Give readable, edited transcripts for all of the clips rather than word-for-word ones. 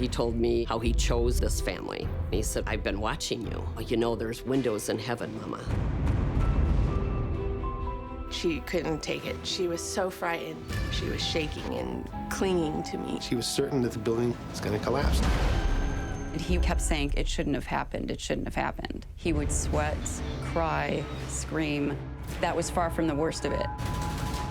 He told me how he chose this family. He said, "I've been watching you. You know, there's windows in heaven, Mama." She couldn't take it. She was so frightened. She was shaking and clinging to me. She was certain that the building was going to collapse. He kept saying, "It shouldn't have happened, it shouldn't have happened." He would sweat, cry, scream. That was far from the worst of it.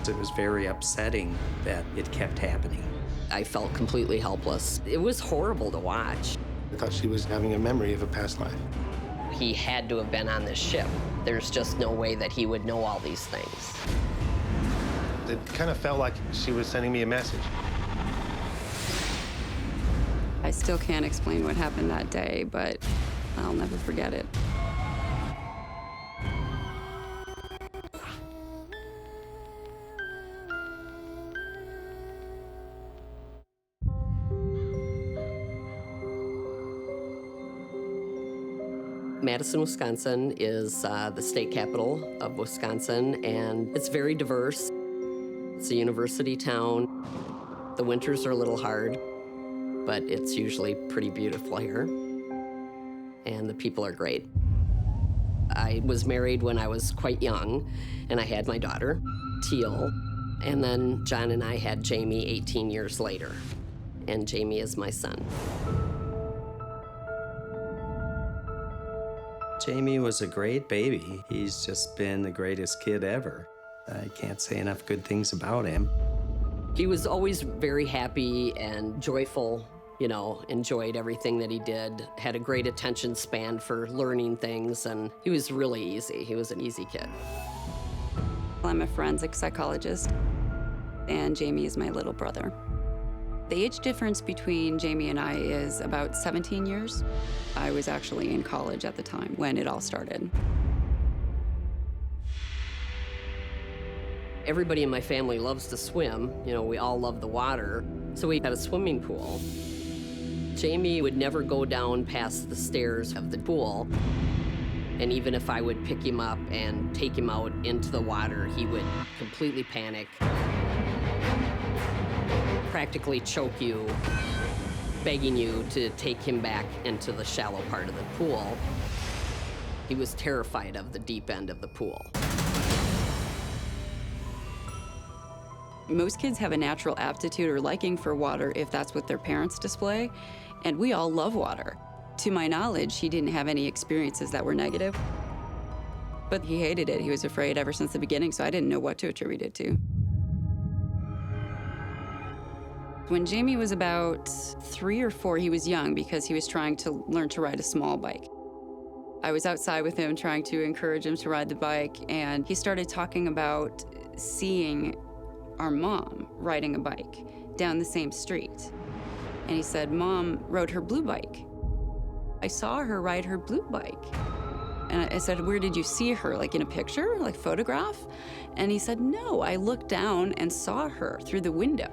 It was very upsetting that it kept happening. I felt completely helpless. It was horrible to watch. I thought she was having a memory of a past life. He had to have been on this ship. There's just no way that he would know all these things. It kind of felt like she was sending me a message. I still can't explain what happened that day, but I'll never forget it. Madison, Wisconsin is the state capital of Wisconsin, and it's very diverse. It's a university town. The winters are a little hard, but it's usually pretty beautiful here, and the people are great. I was married when I was quite young, and I had my daughter, Teal, and then John and I had Jamey 18 years later, and Jamey is my son. Jamey was a great baby. He's just been the greatest kid ever. I can't say enough good things about him. He was always very happy and joyful, you know, enjoyed everything that he did, had a great attention span for learning things, and he was really easy. He was an easy kid. I'm a forensic psychologist, and Jamey is my little brother. The age difference between Jamey and I is about 17 years. I was actually in college at the time when it all started. Everybody in my family loves to swim. You know, we all love the water, so we had a swimming pool. Jamey would never go down past the stairs of the pool, and even if I would pick him up and take him out into the water, he would completely panic, practically choke you, begging you to take him back into the shallow part of the pool. He was terrified of the deep end of the pool. Most kids have a natural aptitude or liking for water if that's what their parents display, and we all love water. To my knowledge, he didn't have any experiences that were negative, but he hated it. He was afraid ever since the beginning, so I didn't know what to attribute it to. When Jamey was about 3 or 4, he was young because he was trying to learn to ride a small bike. I was outside with him trying to encourage him to ride the bike, and he started talking about seeing our mom riding a bike down the same street. And he said, "Mom rode her blue bike. I saw her ride her blue bike." And I said, "Where did you see her? Like in a picture, like photograph?" And he said, "No, I looked down and saw her through the window."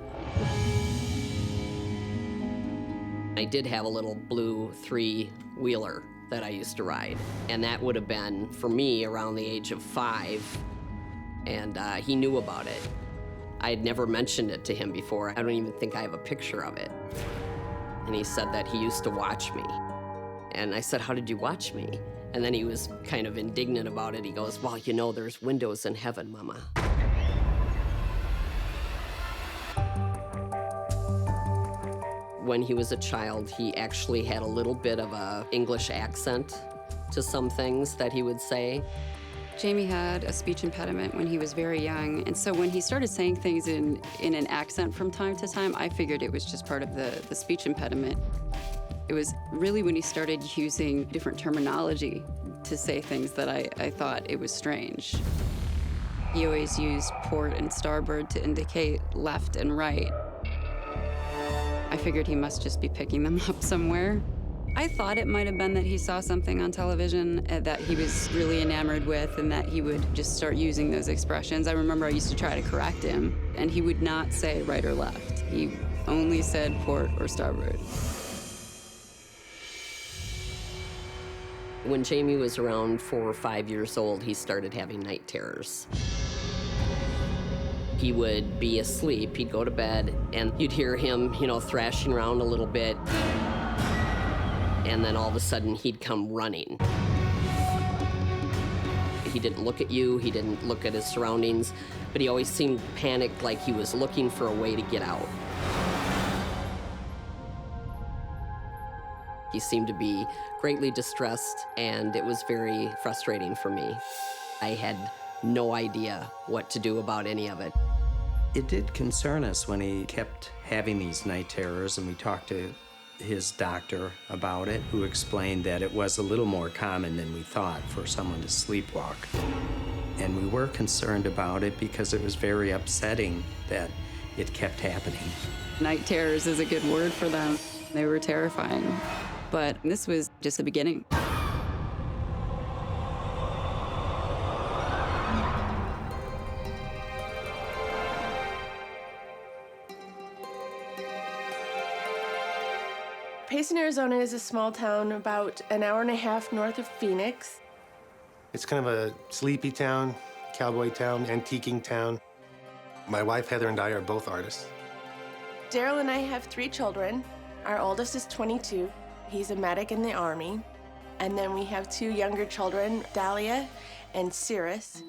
I did have a little blue 3-wheeler that I used to ride, and that would have been, for me, around the age of 5, and he knew about it. I had never mentioned it to him before. I don't even think I have a picture of it. And he said that he used to watch me. And I said, "How did you watch me?" And then he was kind of indignant about it. He goes, "Well, you know, there's windows in heaven, Mama." When he was a child, he actually had a little bit of an English accent to some things that he would say. Jamey had a speech impediment when he was very young, and so when he started saying things in an accent from time to time, I figured it was just part of the speech impediment. It was really when he started using different terminology to say things that I thought it was strange. He always used port and starboard to indicate left and right. I figured he must just be picking them up somewhere. I thought it might have been that he saw something on television that he was really enamored with and that he would just start using those expressions. I remember I used to try to correct him, and he would not say right or left. He only said port or starboard. When Jamey was around 4 or 5 years old, he started having night terrors. He would be asleep, he'd go to bed, and you'd hear him, you know, thrashing around a little bit. and then all of a sudden he'd come running. He didn't look at you, he didn't look at his surroundings, but he always seemed panicked, like he was looking for a way to get out. He seemed to be greatly distressed, and it was very frustrating for me. I had no idea what to do about any of it. It did concern us when he kept having these night terrors, and we talked to his doctor about it, who explained that it was a little more common than we thought for someone to sleepwalk. And we were concerned about it because it was very upsetting that it kept happening. Night terrors is a good word for them. They were terrifying. But this was just the beginning. Payson, Arizona is a small town about an hour and a half north of Phoenix. It's kind of a sleepy town, cowboy town, antiquing town. My wife, Heather, and I are both artists. Daryl and I have 3 children. Our oldest is 22. He's a medic in the Army. And then we have 2 younger children, Thalia and Sheamus.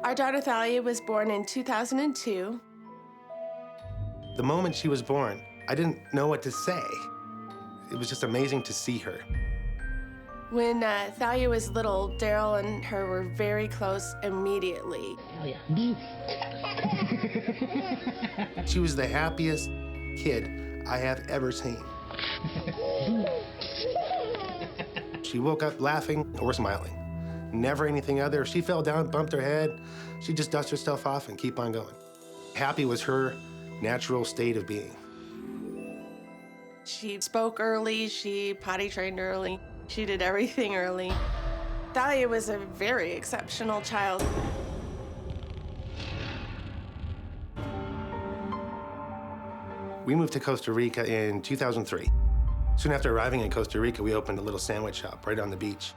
Our daughter Thalia was born in 2002. The moment she was born, I didn't know what to say. It was just amazing to see her. When Thalia was little, Daryl and her were very close immediately. She was the happiest kid I have ever seen. She woke up laughing or smiling. Never anything other. If she fell down, bumped her head, she'd just dust herself off and keep on going. Happy was her natural state of being. She spoke early, she potty trained early, she did everything early. Thalia was a very exceptional child. We moved to Costa Rica in 2003. Soon after arriving in Costa Rica, we opened a little sandwich shop right on the beach.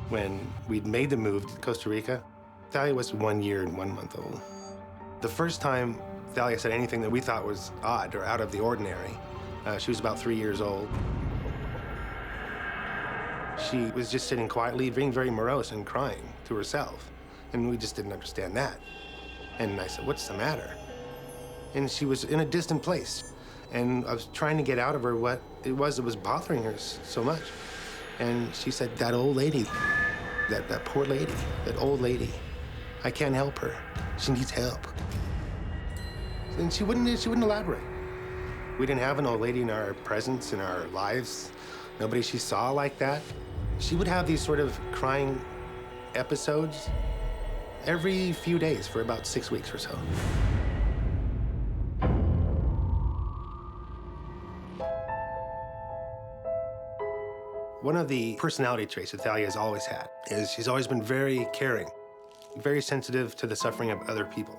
When we'd made the move to Costa Rica, Thalia was 1 year and 1 month old. The first time Thalia said anything that we thought was odd or out of the ordinary, she was about 3 years old. She was just sitting quietly, being very morose and crying to herself. And we just didn't understand that. And I said, "What's the matter?" And she was in a distant place. And I was trying to get out of her what it was that was bothering her so much. And she said, "That old lady, that poor lady, that old lady, I can't help her. She needs help." And she wouldn't elaborate. We didn't have an old lady in our presence, in our lives. Nobody she saw like that. She would have these sort of crying episodes every few days for about 6 weeks or so. One of the personality traits that Thalia has always had is she's always been very caring, very sensitive to the suffering of other people.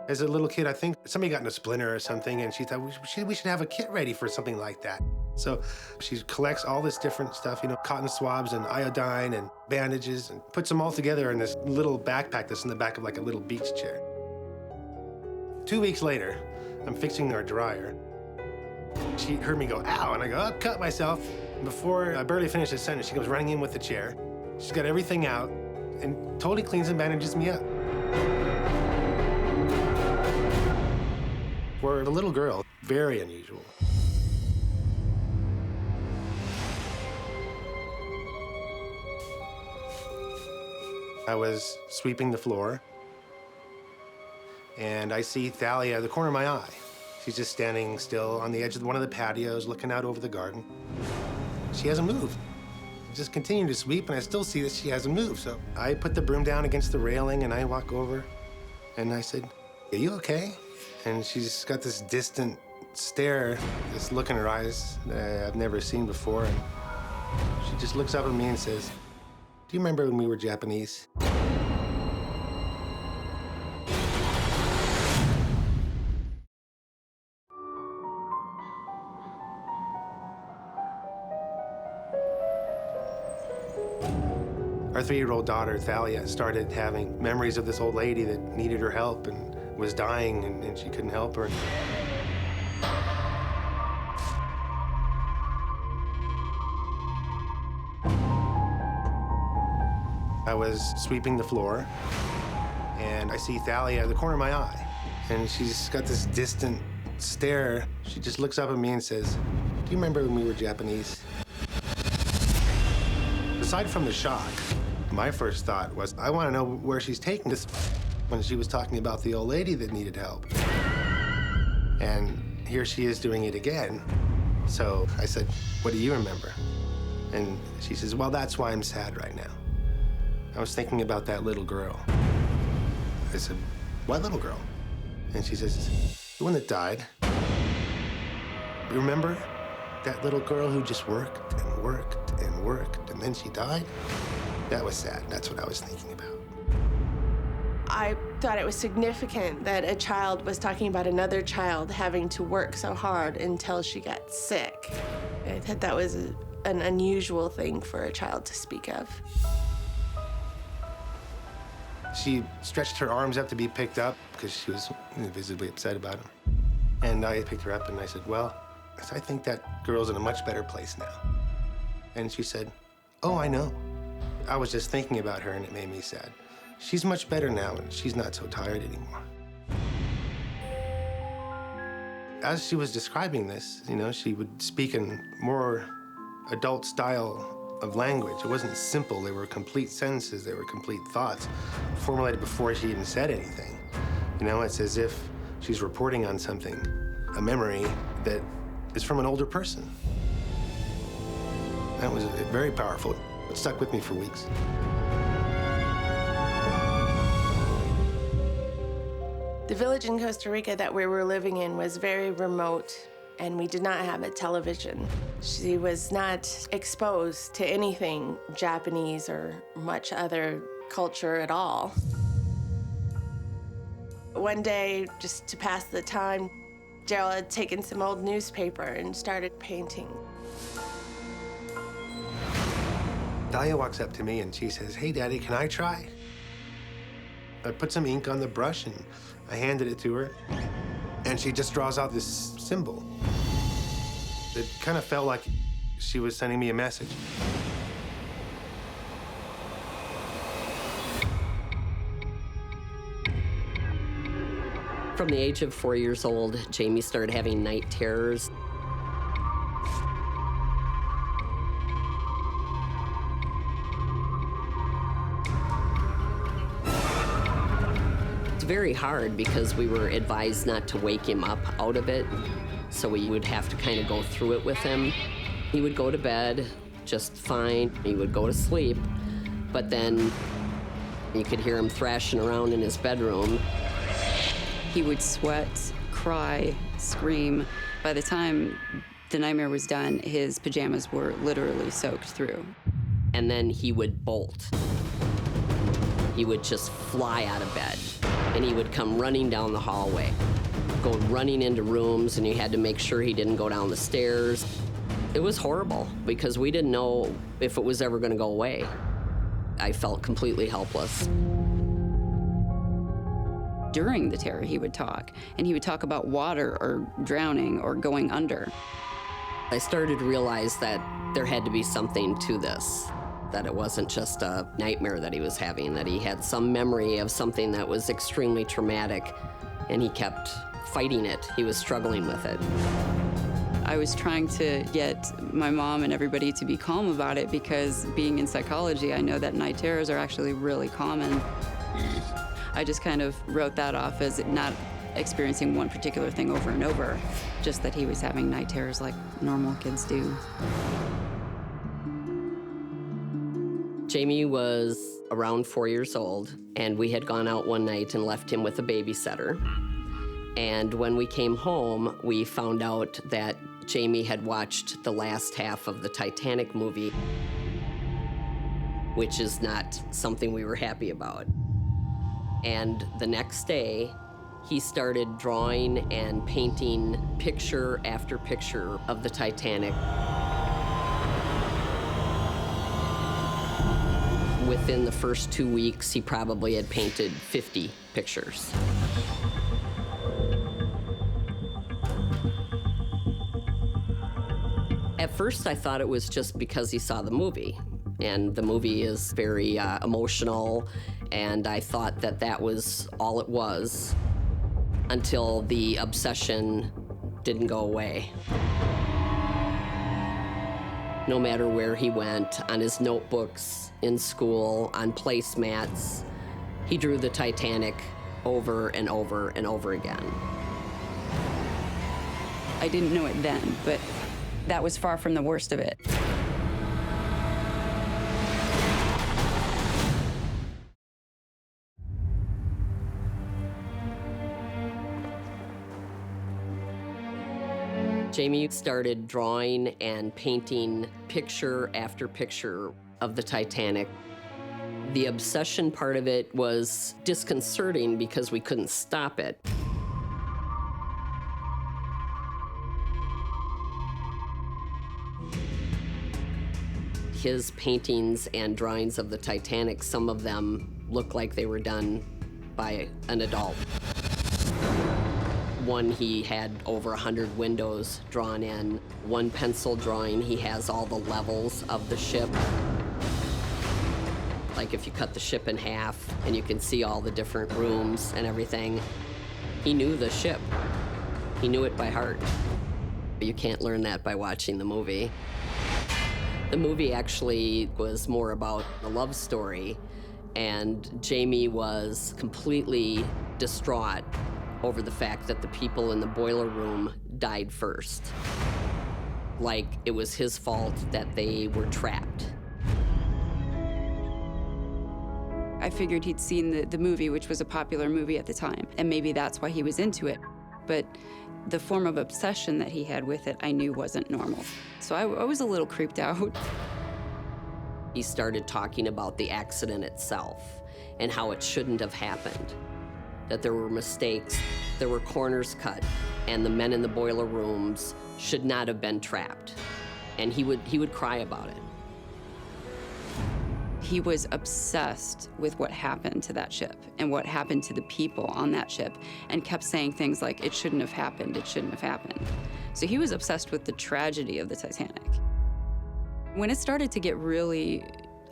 As a little kid, I think somebody got in a splinter or something, and she thought we should have a kit ready for something like that. So she collects all this different stuff, cotton swabs and iodine and bandages, and puts them all together in this little backpack that's in the back of like a little beach chair. 2 weeks later, I'm fixing our dryer. She heard me go, "Ow," and I go, "Oh, cut myself." Before I barely finished the sentence, she comes running in with the chair. She's got everything out and totally cleans and bandages me up. For a little girl, very unusual. I was sweeping the floor, and I see Thalia at the corner of my eye. She's just standing still on the edge of one of the patios, looking out over the garden. She hasn't moved. I just continue to sweep, and I still see that she hasn't moved. So I put the broom down against the railing, and I walk over, and I said, "Are you okay?" And she's got this distant stare, this look in her eyes that I've never seen before. And she just looks up at me and says, "Do you remember when we were Japanese?" Our 3-year-old daughter, Thalia, started having memories of this old lady that needed her help and was dying, and she couldn't help her. I was sweeping the floor, and I see Thalia at the corner of my eye. And she's got this distant stare. She just looks up at me and says, "Do you remember when we were Japanese?" Aside from the shock, my first thought was, I want to know where she's taking this when she was talking about the old lady that needed help. And here she is doing it again. So I said, "What do you remember?" And she says, "Well, that's why I'm sad right now. I was thinking about that little girl." I said, "What little girl?" And she says, "The one that died. Remember that little girl who just worked and worked and worked, and then she died? That was sad. That's what I was thinking about." I thought it was significant that a child was talking about another child having to work so hard until she got sick. I thought that was an unusual thing for a child to speak of. She stretched her arms up to be picked up because she was visibly upset about him. And I picked her up and I said, "Well, I think that girl's in a much better place now." And she said, "Oh, I know. I was just thinking about her and it made me sad. She's much better now and she's not so tired anymore." As she was describing this, she would speak in more adult style of language. It wasn't simple. They were complete sentences. They were complete thoughts formulated before she even said anything. It's as if she's reporting on something, a memory that is from an older person. That was very powerful. It stuck with me for weeks. The village in Costa Rica that we were living in was very remote, and we did not have a television. She was not exposed to anything Japanese or much other culture at all. One day, just to pass the time, Gerald had taken some old newspaper and started painting. Thalia walks up to me and she says, "Hey, Daddy, can I try?" I put some ink on the brush and I handed it to her, and she just draws out this symbol. It kind of felt like she was sending me a message. From the age of 4 years old, Jamey started having night terrors. It's very hard because we were advised not to wake him up out of it, so we would have to kind of go through it with him. He would go to bed just fine. He would go to sleep, but then you could hear him thrashing around in his bedroom. He would sweat, cry, scream. By the time the nightmare was done, his pajamas were literally soaked through. And then he would bolt. He would just fly out of bed, and he would come running down the hallway, go running into rooms, and you had to make sure he didn't go down the stairs. It was horrible because we didn't know if it was ever going to go away. I felt completely helpless. During the terror, he would talk, and he would talk about water or drowning or going under. I started to realize that there had to be something to this, that it wasn't just a nightmare that he was having, that he had some memory of something that was extremely traumatic, and he kept fighting it. He was struggling with it. I was trying to get my mom and everybody to be calm about it because being in psychology, I know that night terrors are actually really common. I just kind of wrote that off as not experiencing one particular thing over and over, just that he was having night terrors like normal kids do. Jamey was around 4 years old, and we had gone out one night and left him with a babysitter. And when we came home, we found out that Jamey had watched the last half of the Titanic movie, which is not something we were happy about. And the next day, he started drawing and painting picture after picture of the Titanic. Within the first 2 weeks, he probably had painted 50 pictures. At first, I thought it was just because he saw the movie. And the movie is very emotional, and I thought that that was all it was until the obsession didn't go away. No matter where he went, on his notebooks, in school, on placemats, he drew the Titanic over and over and over again. I didn't know it then, but that was far from the worst of it. Jamey started drawing and painting picture after picture of the Titanic. The obsession part of it was disconcerting because we couldn't stop it. His paintings and drawings of the Titanic, some of them look like they were done by an adult. One, he had over 100 windows drawn in. One pencil drawing, he has all the levels of the ship. Like if you cut the ship in half and you can see all the different rooms and everything. He knew the ship. He knew it by heart. You can't learn that by watching the movie. The movie actually was more about a love story, and Jamey was completely distraught over the fact that the people in the boiler room died first. Like it was his fault that they were trapped. I figured he'd seen the movie, which was a popular movie at the time, and maybe that's why he was into it. But the form of obsession that he had with it, I knew wasn't normal. So I was a little creeped out. He started talking about the accident itself and how it shouldn't have happened. That there were mistakes, there were corners cut, and the men in the boiler rooms should not have been trapped. And he would cry about it. He was obsessed with what happened to that ship and what happened to the people on that ship, and kept saying things like, it shouldn't have happened, it shouldn't have happened. So he was obsessed with the tragedy of the Titanic. When it started to get really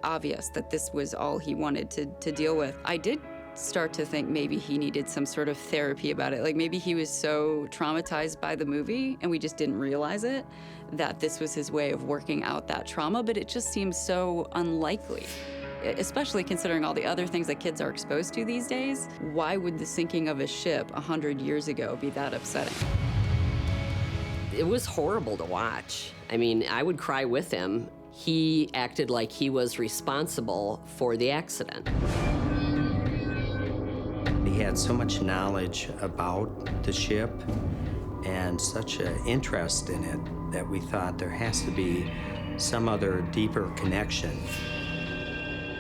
obvious that this was all he wanted to deal with, I did start to think maybe he needed some sort of therapy about it. Like maybe he was so traumatized by the movie and we just didn't realize it, that this was his way of working out that trauma, but it just seems so unlikely, especially considering all the other things that kids are exposed to these days. Why would the sinking of a ship 100 years ago be that upsetting? It was horrible to watch. I mean, I would cry with him. He acted like he was responsible for the accident. He had so much knowledge about the ship and such an interest in it that we thought there has to be some other deeper connection.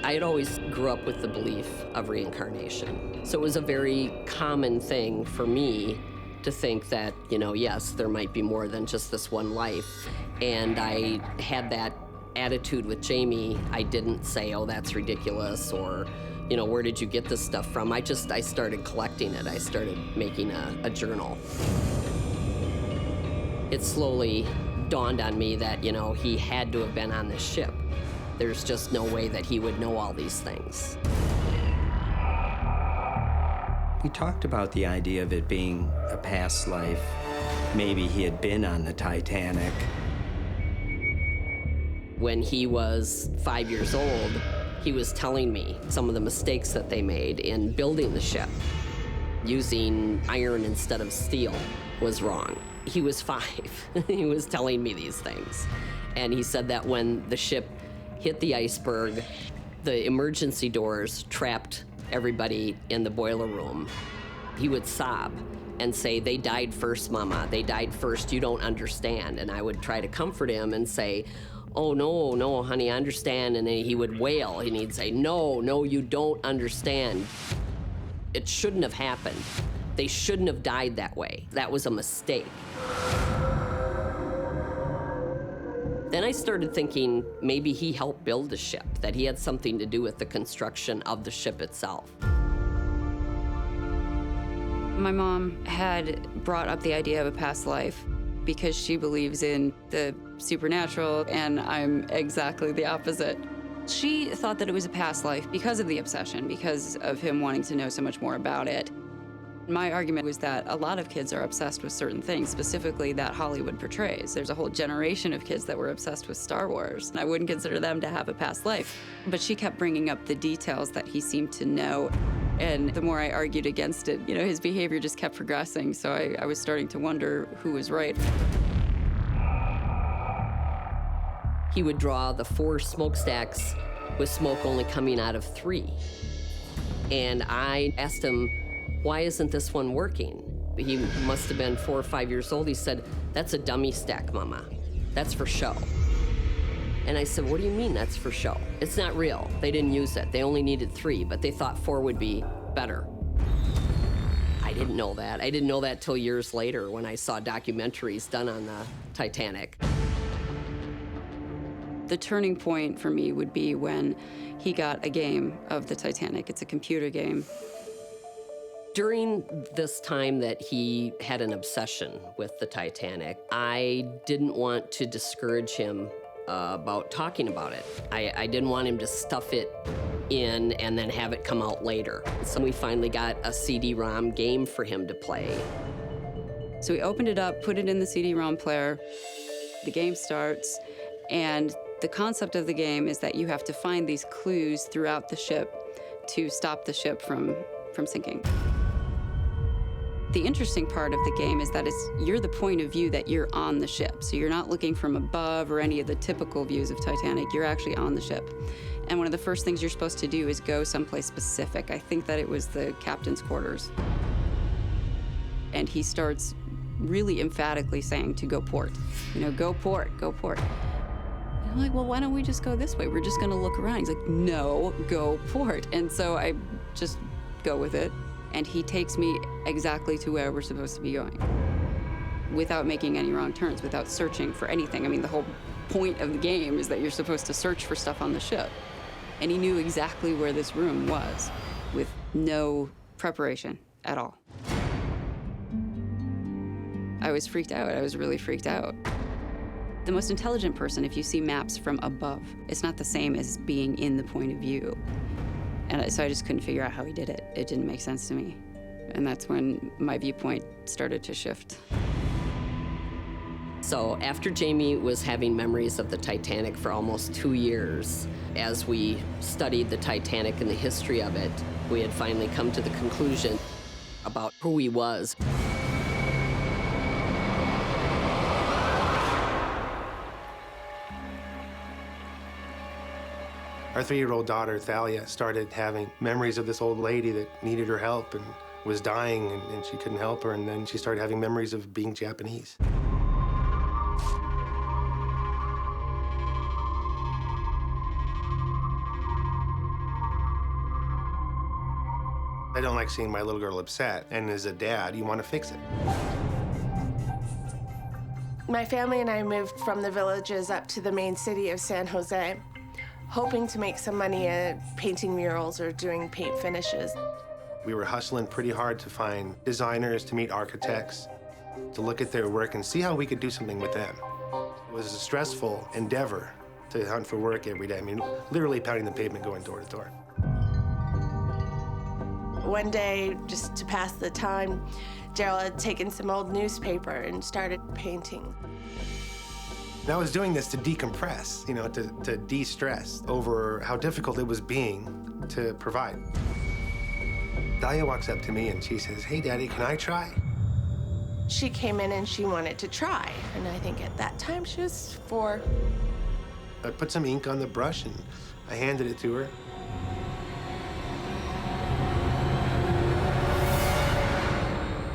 I had always grew up with the belief of reincarnation. So it was a very common thing for me to think that, you know, yes, there might be more than just this one life. And I had that attitude with Jamey. I didn't say, oh, that's ridiculous, or, you know, where did you get this stuff from? I started collecting it. I started making a journal. It slowly dawned on me that, you know, he had to have been on this ship. There's just no way that he would know all these things. We talked about the idea of it being a past life. Maybe he had been on the Titanic. When he was 5 years old, he was telling me some of the mistakes that they made in building the ship. Using iron instead of steel was wrong. He was 5. He was telling me these things. And he said that when the ship hit the iceberg, the emergency doors trapped everybody in the boiler room. He would sob and say, they died first, Mama. They died first. You don't understand. And I would try to comfort him and say, oh, no, honey, I understand. And then he would wail and he'd say, no, you don't understand. It shouldn't have happened. They shouldn't have died that way. That was a mistake. Then I started thinking maybe he helped build the ship, that he had something to do with the construction of the ship itself. My mom had brought up the idea of a past life because she believes in the supernatural, and I'm exactly the opposite. She thought that it was a past life because of the obsession, because of him wanting to know so much more about it. My argument was that a lot of kids are obsessed with certain things, specifically that Hollywood portrays. There's a whole generation of kids that were obsessed with Star Wars. I wouldn't consider them to have a past life. But she kept bringing up the details that he seemed to know. And the more I argued against it, his behavior just kept progressing. So I was starting to wonder who was right. He would draw the 4 smokestacks with smoke only coming out of 3. And I asked him, why isn't this one working? He must have been 4 or 5 years old. He said, that's a dummy stack, Mama. That's for show. And I said, what do you mean that's for show? It's not real. They didn't use it. They only needed 3, but they thought 4 would be better. I didn't know that. I didn't know that till years later when I saw documentaries done on the Titanic. The turning point for me would be when he got a game of the Titanic. It's a computer game. During this time that he had an obsession with the Titanic, I didn't want to discourage him about talking about it. I didn't want him to stuff it in and then have it come out later. So we finally got a CD-ROM game for him to play. So we opened it up, put it in the CD-ROM player. The game starts, and the concept of the game is that you have to find these clues throughout the ship to stop the ship from sinking. The interesting part of the game is that you're the point of view that you're on the ship. So you're not looking from above or any of the typical views of Titanic. You're actually on the ship. And one of the first things you're supposed to do is go someplace specific. I think that it was the captain's quarters. And he starts really emphatically saying to go port. Go port, go port. And I'm like, well, why don't we just go this way? We're just gonna look around. He's like, no, go port. And so I just go with it. And he takes me exactly to where we're supposed to be going without making any wrong turns, without searching for anything. I mean, the whole point of the game is that you're supposed to search for stuff on the ship. And he knew exactly where this room was with no preparation at all. I was freaked out. I was really freaked out. The most intelligent person, if you see maps from above, it's not the same as being in the point of view. And so I just couldn't figure out how he did it. It didn't make sense to me. And that's when my viewpoint started to shift. So after Jamey was having memories of the Titanic for almost 2 years, as we studied the Titanic and the history of it, we had finally come to the conclusion about who he was. Our 3-year-old daughter, Thalia, started having memories of this old lady that needed her help and was dying, and she couldn't help her, and then she started having memories of being Japanese. I don't like seeing my little girl upset, and as a dad, you want to fix it. My family and I moved from the villages up to the main city of San Jose, hoping to make some money at painting murals or doing paint finishes. We were hustling pretty hard to find designers, to meet architects, to look at their work and see how we could do something with them. It was a stressful endeavor to hunt for work every day. I mean, literally pounding the pavement, going door to door. One day, just to pass the time, Daryl had taken some old newspaper and started painting. And I was doing this to decompress, to de-stress over how difficult it was being to provide. Thalia walks up to me and she says, "Hey, Daddy, can I try?" She came in and she wanted to try, and I think at that time she was 4. I put some ink on the brush and I handed it to her.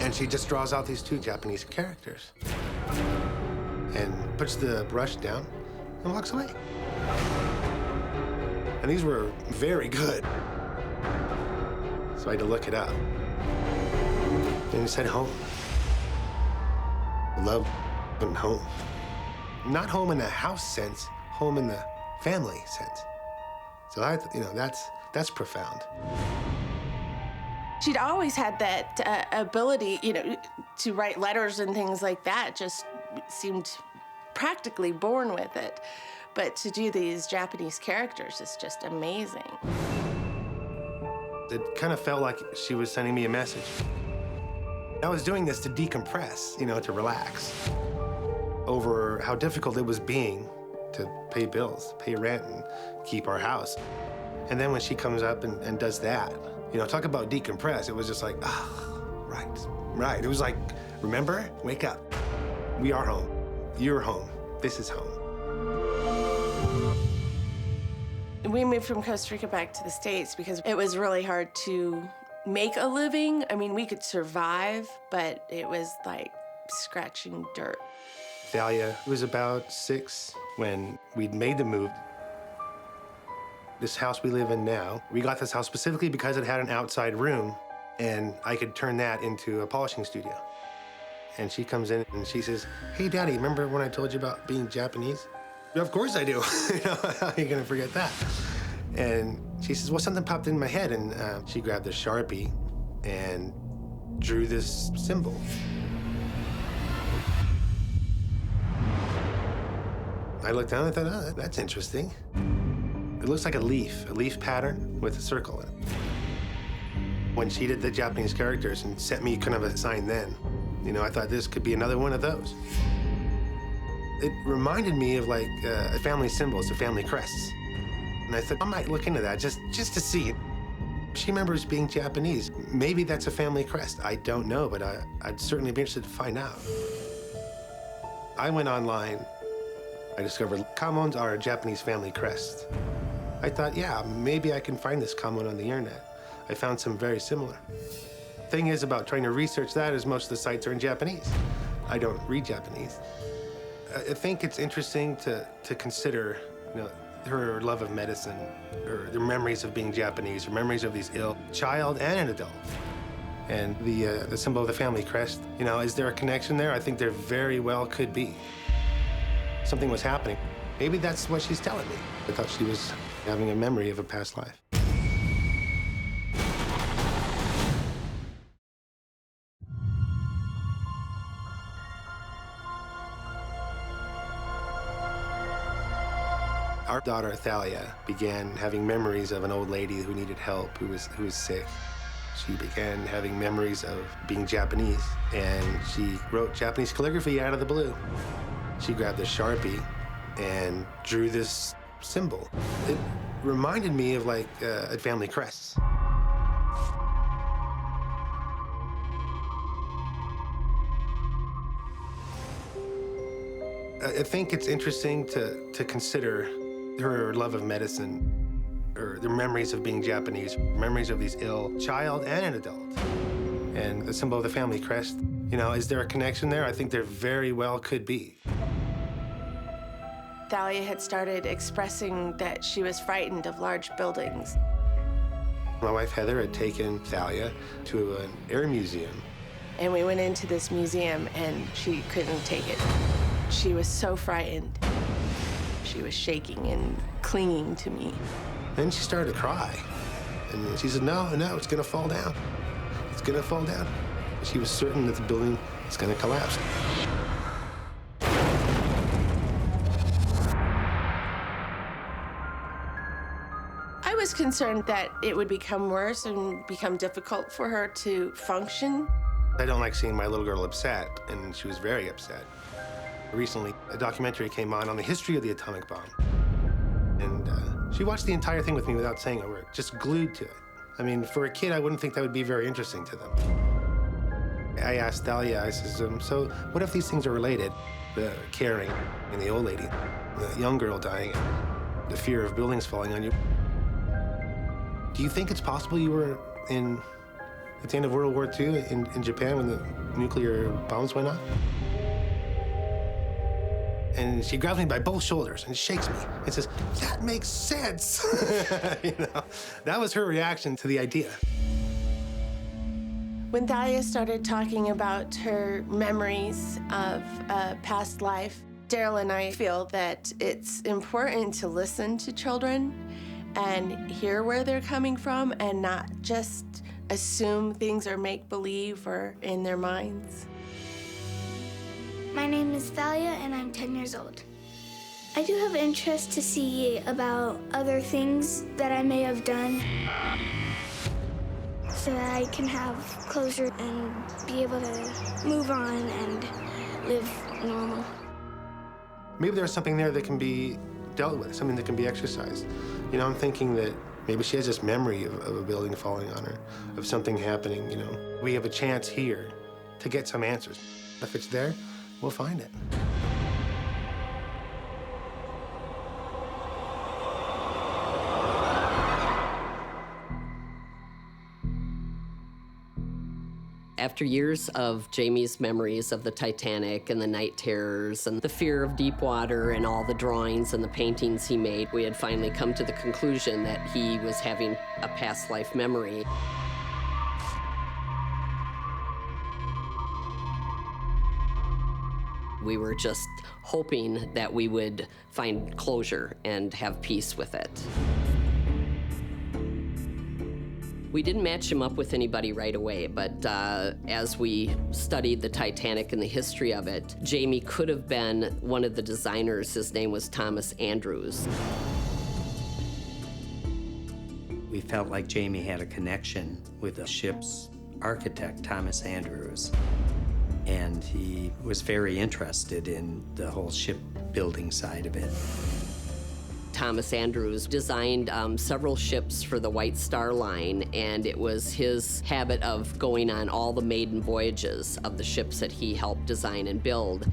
And she just draws out these 2 Japanese characters and puts the brush down and walks away. And these were very good. So I had to look it up. And it said home. Love and home. Not home in the house sense, home in the family sense. So that's profound. She'd always had that ability, to write letters and things like that, just seemed practically born with it. But to do these Japanese characters is just amazing. It kind of felt like she was sending me a message. I was doing this to decompress, to relax over how difficult it was being to pay bills, pay rent, and keep our house. And then when she comes up and does that, talk about decompress, it was just like, right. It was like, remember, wake up. We are home. You're home. This is home. We moved from Costa Rica back to the States because it was really hard to make a living. I mean, we could survive, but it was like scratching dirt. Thalia was about 6 when we'd made the move. This house we live in now, we got this house specifically because it had an outside room, and I could turn that into a polishing studio. And she comes in and she says, "Hey, Daddy, remember when I told you about being Japanese?" Of course I do. How are you gonna forget that? And she says, well, something popped in my head, and she grabbed a Sharpie and drew this symbol. I looked down and I thought, oh, that's interesting. It looks like a leaf pattern with a circle in it. When she did the Japanese characters and sent me kind of a sign then, I thought this could be another one of those. It reminded me of like a family symbols, the family crests. And I thought, I might look into that just to see. She remembers being Japanese. Maybe that's a family crest. I don't know, but I'd certainly be interested to find out. I went online. I discovered kamons are a Japanese family crest. I thought, yeah, maybe I can find this kamon on the internet. I found some very similar. Thing is about trying to research that is most of the sites are in Japanese. I don't read Japanese. I think it's interesting to consider, her love of medicine, or their memories of being Japanese, her memories of these ill child and an adult. And the symbol of the family crest, is there a connection there? I think there very well could be. Something was happening. Maybe that's what she's telling me. I thought she was having a memory of a past life. Our daughter, Thalia, began having memories of an old lady who needed help, who was sick. She began having memories of being Japanese, and she wrote Japanese calligraphy out of the blue. She grabbed a Sharpie and drew this symbol. It reminded me of like a family crest. I think it's interesting to consider her love of medicine, or their memories of being Japanese, memories of these ill child and an adult. And the symbol of the family crest, is there a connection there? I think there very well could be. Thalia had started expressing that she was frightened of large buildings. My wife Heather had taken Thalia to an air museum. And we went into this museum and she couldn't take it. She was so frightened. She was shaking and clinging to me. Then she started to cry. And she said, no, it's gonna fall down. It's gonna fall down. She was certain that the building is gonna collapse. I was concerned that it would become worse and become difficult for her to function. I don't like seeing my little girl upset, and she was very upset. Recently, a documentary came on the history of the atomic bomb. And she watched the entire thing with me without saying a word, just glued to it. I mean, for a kid, I wouldn't think that would be very interesting to them. I asked Thalia, I says, so what if these things are related? The caring and the old lady, the young girl dying, the fear of buildings falling on you. Do you think it's possible you were at the end of World War II in Japan when the nuclear bombs went off? And she grabs me by both shoulders and shakes me and says, that makes sense. That was her reaction to the idea. When Thalia started talking about her memories of a past life, Daryl and I feel that it's important to listen to children and hear where they're coming from and not just assume things are make-believe or in their minds. My name is Thalia, and I'm 10 years old. I do have interest to see about other things that I may have done so that I can have closure and be able to move on and live normal. Maybe there's something there that can be dealt with, something that can be exercised. You know, I'm thinking that maybe she has this memory of a building falling on her, of something happening, you know. We have a chance here to get some answers. If it's there, we'll find it. After years of Jamey's memories of the Titanic and the night terrors and the fear of deep water and all the drawings and the paintings he made, we had finally come to the conclusion that he was having a past life memory. We were just hoping that we would find closure and have peace with it. We didn't match him up with anybody right away, but as we studied the Titanic and the history of it, Jamey could have been one of the designers. His name was Thomas Andrews. We felt like Jamey had a connection with the ship's architect, Thomas Andrews, and he was very interested in the whole shipbuilding side of it. Thomas Andrews designed several ships for the White Star Line, and it was his habit of going on all the maiden voyages of the ships that he helped design and build.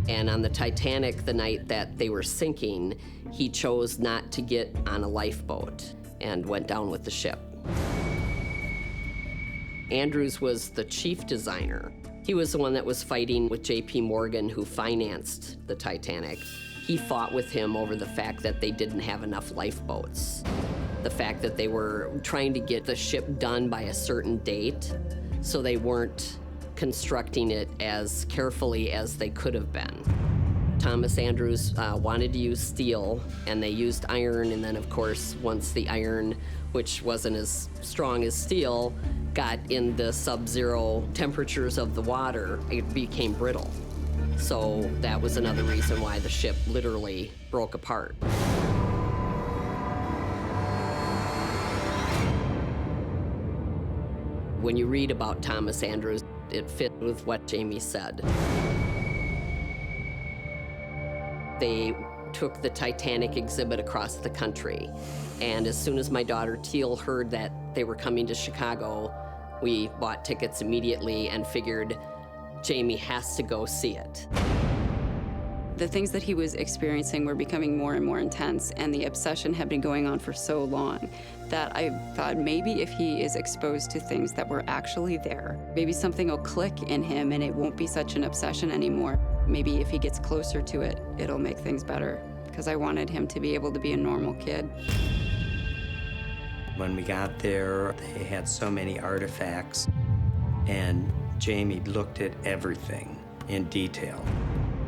And on the Titanic, the night that they were sinking, he chose not to get on a lifeboat and went down with the ship. Andrews was the chief designer. He was the one that was fighting with J.P. Morgan, who financed the Titanic. He fought with him over the fact that they didn't have enough lifeboats, the fact that they were trying to get the ship done by a certain date, so they weren't constructing it as carefully as they could have been. Thomas Andrews wanted to use steel, and they used iron, and then of course, once the iron, which wasn't as strong as steel, got in the sub-zero temperatures of the water, it became brittle. So that was another reason why the ship literally broke apart. When you read about Thomas Andrews, it fit with what Jamey said. They took the Titanic exhibit across the country, and as soon as my daughter Teal heard that they were coming to Chicago, we bought tickets immediately and figured Jamey has to go see it. The things that he was experiencing were becoming more and more intense, and the obsession had been going on for so long that I thought maybe if he is exposed to things that were actually there, maybe something will click in him and it won't be such an obsession anymore. Maybe if he gets closer to it, it'll make things better, because I wanted him to be able to be a normal kid. When we got there, they had so many artifacts, and Jamey looked at everything in detail.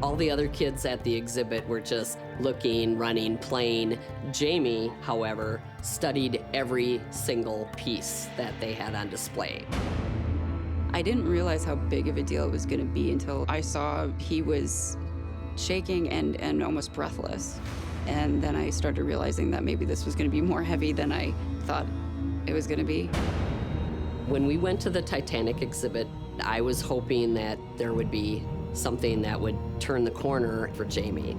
All the other kids at the exhibit were just looking, running, playing. Jamey, however, studied every single piece that they had on display. I didn't realize how big of a deal it was going to be until I saw he was shaking and almost breathless. And then I started realizing that maybe this was going to be more heavy than I thought it was going to be. When we went to the Titanic exhibit, I was hoping that there would be something that would turn the corner for Jamey.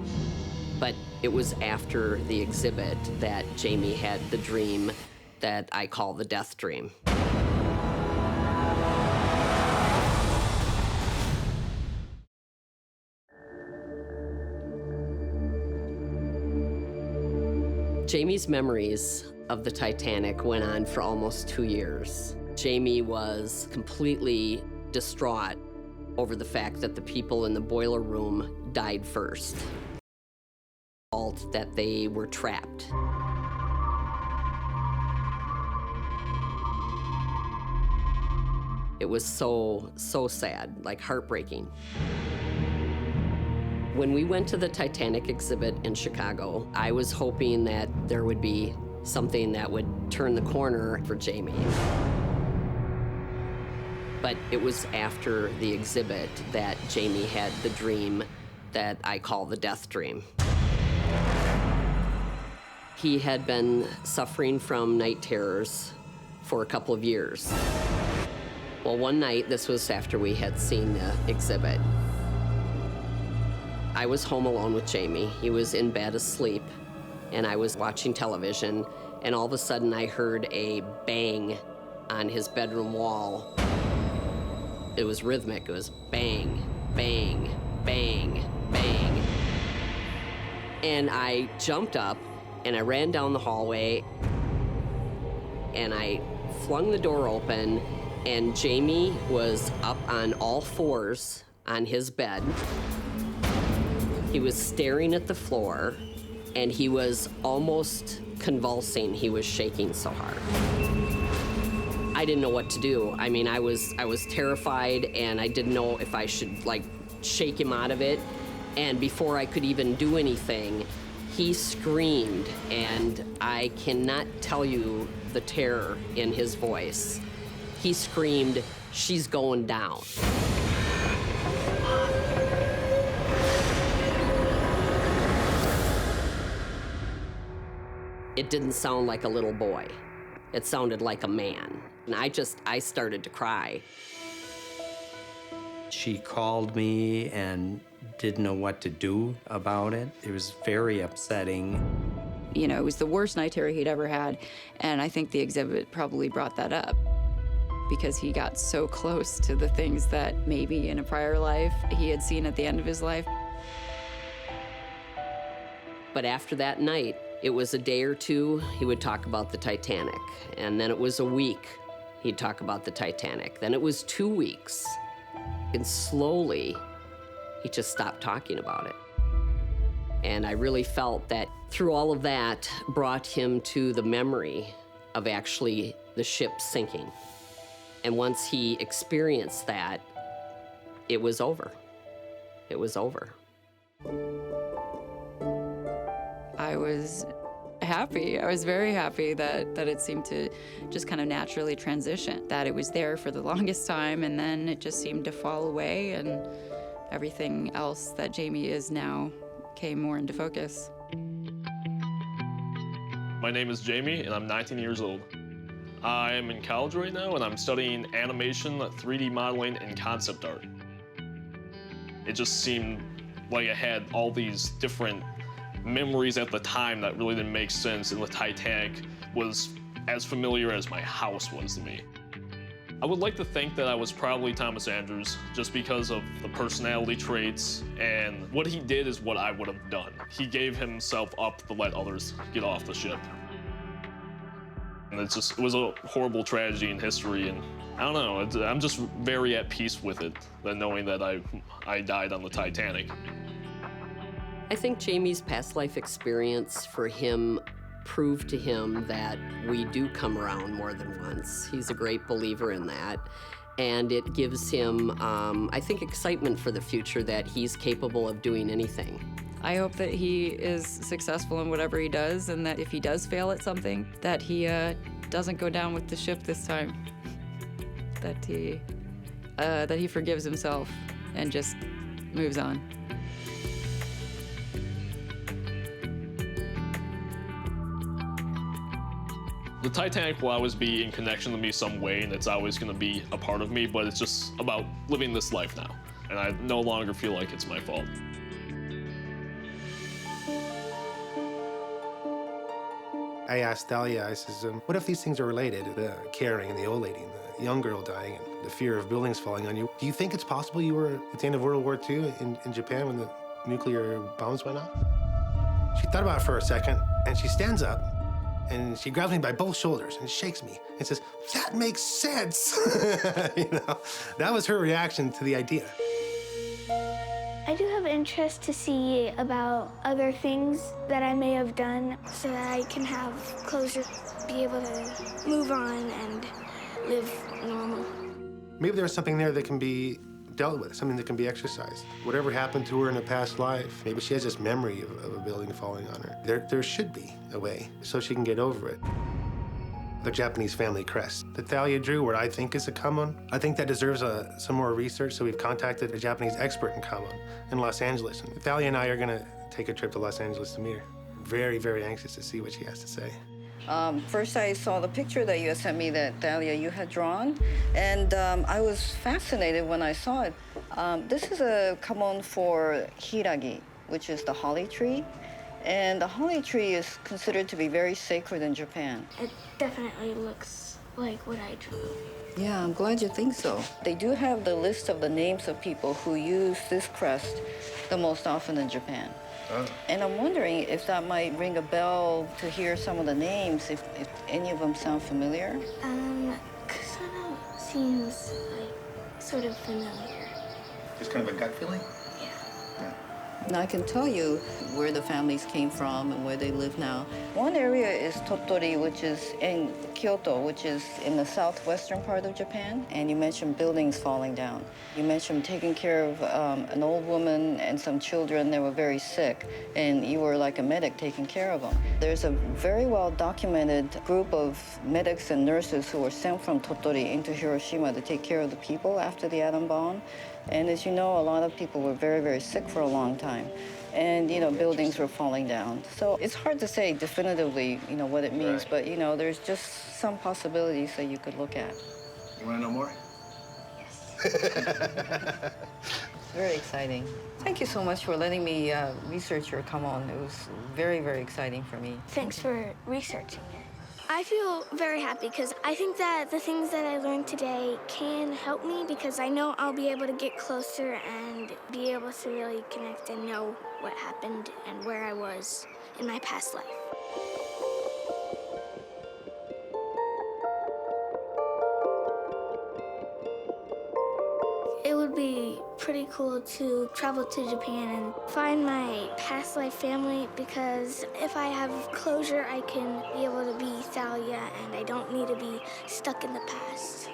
But it was after the exhibit that Jamey had the dream that I call the death dream. Jamey's memories of the Titanic went on for almost 2 years. Jamey was completely distraught over the fact that the people in the boiler room died first. That they were trapped. It was so sad, like heartbreaking. When we went to the Titanic exhibit in Chicago, I was hoping that there would be something that would turn the corner for Jamey. But it was after the exhibit that Jamey had the dream that I call the death dream. He had been suffering from night terrors for a couple of years. Well, one night, this was after we had seen the exhibit, I was home alone with Jamey. He was in bed asleep, and I was watching television, and all of a sudden I heard a bang on his bedroom wall. It was rhythmic. It was bang, bang, bang, bang. And I jumped up, and I ran down the hallway, and I flung the door open, and Jamey was up on all fours on his bed. He was staring at the floor, and he was almost convulsing. He was shaking so hard. I didn't know what to do. I mean, I was terrified, and I didn't know if I should, like, shake him out of it. And before I could even do anything, he screamed, and I cannot tell you the terror in his voice. He screamed, "She's going down." It didn't sound like a little boy. It sounded like a man. And I started to cry. She called me and didn't know what to do about it. It was very upsetting. You know, it was the worst night terror he'd ever had, and I think the exhibit probably brought that up because he got so close to the things that maybe in a prior life he had seen at the end of his life. But after that night, it was a day or two, he would talk about the Titanic. And then it was a week, he'd talk about the Titanic. Then it was 2 weeks. And slowly, he just stopped talking about it. And I really felt that through all of that brought him to the memory of actually the ship sinking. And once he experienced that, it was over. It was over. I was happy. I was very happy that it seemed to just kind of naturally transition, that it was there for the longest time, and then it just seemed to fall away, and everything else that Jamey is now came more into focus. My name is Jamey, and I'm 19 years old. I am in college right now, and I'm studying animation, 3D modeling, and concept art. It just seemed like I had all these different memories at the time that really didn't make sense, and the Titanic was as familiar as my house was to me. I would like to think that I was probably Thomas Andrews just because of the personality traits, and what he did is what I would have done. He gave himself up to let others get off the ship. And it was a horrible tragedy in history, and I don't know, I'm just very at peace with it, than knowing that I died on the Titanic. I think Jamey's past life experience for him proved to him that we do come around more than once. He's a great believer in that. And it gives him, I think, excitement for the future that he's capable of doing anything. I hope that he is successful in whatever he does, and that if he does fail at something, that he doesn't go down with the ship this time. That he forgives himself and just moves on. The Titanic will always be in connection to me some way, and it's always going to be a part of me, but it's just about living this life now, and I no longer feel like it's my fault. I asked Thalia, I says, what if these things are related? The caring and the old lady and the young girl dying and the fear of buildings falling on you. Do you think it's possible you were at the end of World War II in Japan when the nuclear bombs went off? She thought about it for a second, and she stands up, and she grabs me by both shoulders and shakes me and says, "That makes sense." You know, that was her reaction to the idea. I do have interest to see about other things that I may have done so that I can have closure, be able to move on and live normal. Maybe there's something there that can be dealt with, something that can be exercised. Whatever happened to her in a past life, maybe she has this memory of a building falling on her. There should be a way so she can get over it. The Japanese family crest that Thalia drew, what I think is a kamon, I think that deserves some more research, so we've contacted a Japanese expert in kamon in Los Angeles. And Thalia and I are gonna take a trip to Los Angeles to meet her. very, very anxious to see what she has to say. First, I saw the picture that you had sent me that, Thalia, you had drawn, and I was fascinated when I saw it. This is a kamon for hiragi, which is the holly tree, and the holly tree is considered to be very sacred in Japan. It definitely looks like what I drew. Yeah, I'm glad you think so. They do have the list of the names of people who use this crest the most often in Japan. And I'm wondering if that might ring a bell to hear some of the names, if any of them sound familiar. Kusano seems like sort of familiar. Just kind of a gut feeling? Now, I can tell you where the families came from and where they live now. One area is Tottori, which is in Kyoto, which is in the southwestern part of Japan. And you mentioned buildings falling down. You mentioned taking care of an old woman and some children that were very sick, and you were like a medic taking care of them. There's a very well documented group of medics and nurses who were sent from Tottori into Hiroshima to take care of the people after the atom bomb. And as you know, a lot of people were very, very sick for a long time. And, you know, buildings were falling down. So it's hard to say definitively, you know, what it means, Right. but, you know, there's just some possibilities that you could look at. You want to know more? Yes. Very exciting. Thank you so much for letting me research your kamon. It was very, very exciting for me. Thanks for researching it. I feel very happy because I think that the things that I learned today can help me because I know I'll be able to get closer and be able to really connect and know what happened and where I was in my past life. It would be pretty cool to travel to Japan and find my past life family because if I have closure, I can be able to be Thalia and I don't need to be stuck in the past.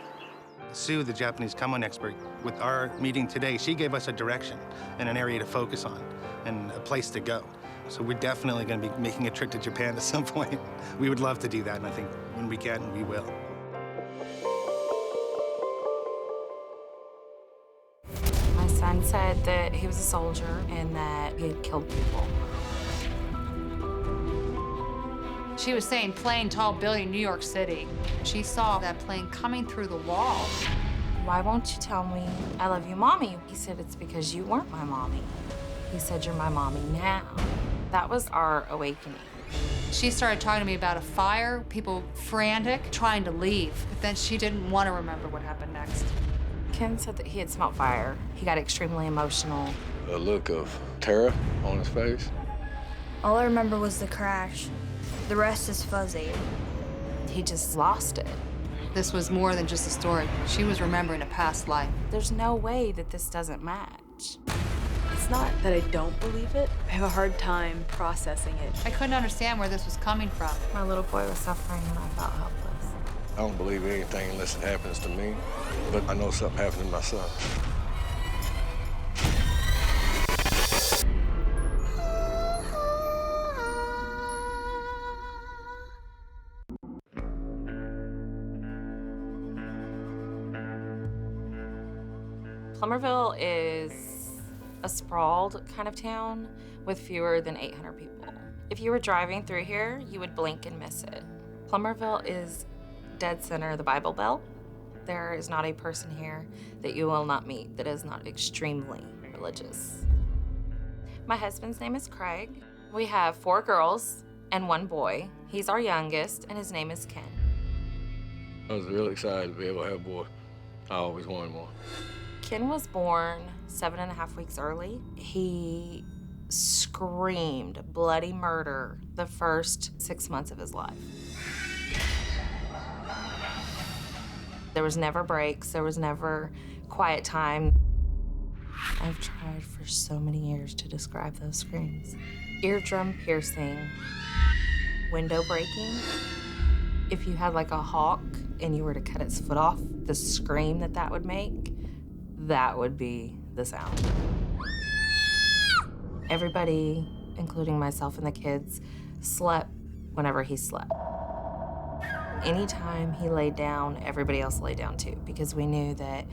Sue, the Japanese kamon expert, with our meeting today, she gave us a direction and an area to focus on and a place to go. So we're definitely going to be making a trip to Japan at some point. We would love to do that, and I think when we can, we will. My son said that he was a soldier and that he had killed people. She was saying plane, tall building, New York City. She saw that plane coming through the wall. Why won't you tell me I love you, Mommy? He said, it's because you weren't my mommy. He said, you're my mommy now. That was our awakening. She started talking to me about a fire, people frantic, trying to leave. But then she didn't want to remember what happened next. Ken said that he had smelt fire. He got extremely emotional. A look of terror on his face. All I remember was the crash. The rest is fuzzy. He just lost it. This was more than just a story. She was remembering a past life. There's no way that this doesn't match. It's not that I don't believe it. I have a hard time processing it. I couldn't understand where this was coming from. My little boy was suffering and I felt helpless. I don't believe anything unless it happens to me, but I know something happened to my son. Plummerville is a sprawled kind of town with fewer than 800 people. If you were driving through here, you would blink and miss it. Plummerville is dead center of the Bible Belt. There is not a person here that you will not meet that is not extremely religious. My husband's name is Craig. We have 4 girls and 1 boy. He's our youngest, and his name is Ken. I was really excited to be able to have a boy. I always wanted one. Ken was born 7.5 weeks early. He screamed bloody murder the first 6 months of his life. There was never breaks, there was never quiet time. I've tried for so many years to describe those screams. Eardrum piercing, window breaking. If you had like a hawk and you were to cut its foot off, the scream that that would make, that would be the sound. Everybody, including myself and the kids, slept whenever he slept. Anytime he laid down, everybody else laid down too, because we knew that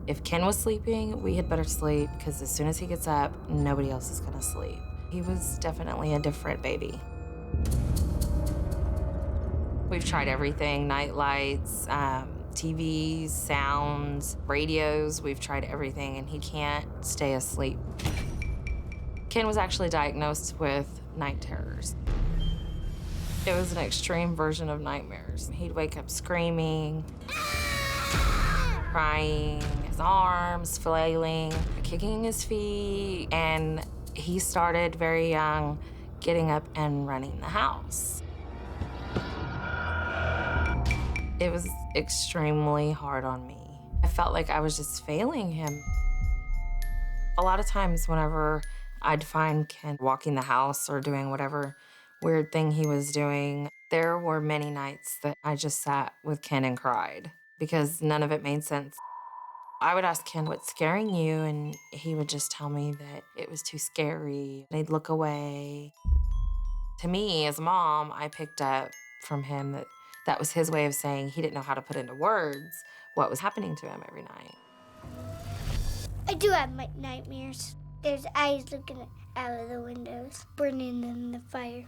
if Ken was sleeping, we had better sleep, because as soon as he gets up, nobody else is gonna sleep. He was definitely a different baby. We've tried everything, night lights, TVs, sounds, radios. We've tried everything, and he can't stay asleep. Ken was actually diagnosed with night terrors. It was an extreme version of nightmares. He'd wake up screaming, crying, his arms flailing, kicking his feet, and he started very young getting up and running the house. It was extremely hard on me. I felt like I was just failing him. A lot of times whenever I'd find Ken walking the house or doing whatever weird thing he was doing, there were many nights that I just sat with Ken and cried because none of it made sense. I would ask Ken, what's scaring you? And he would just tell me that it was too scary. They'd look away. To me, as a mom, I picked up from him that that was his way of saying he didn't know how to put into words what was happening to him every night. I do have nightmares. There's eyes looking out of the windows, burning in the fire.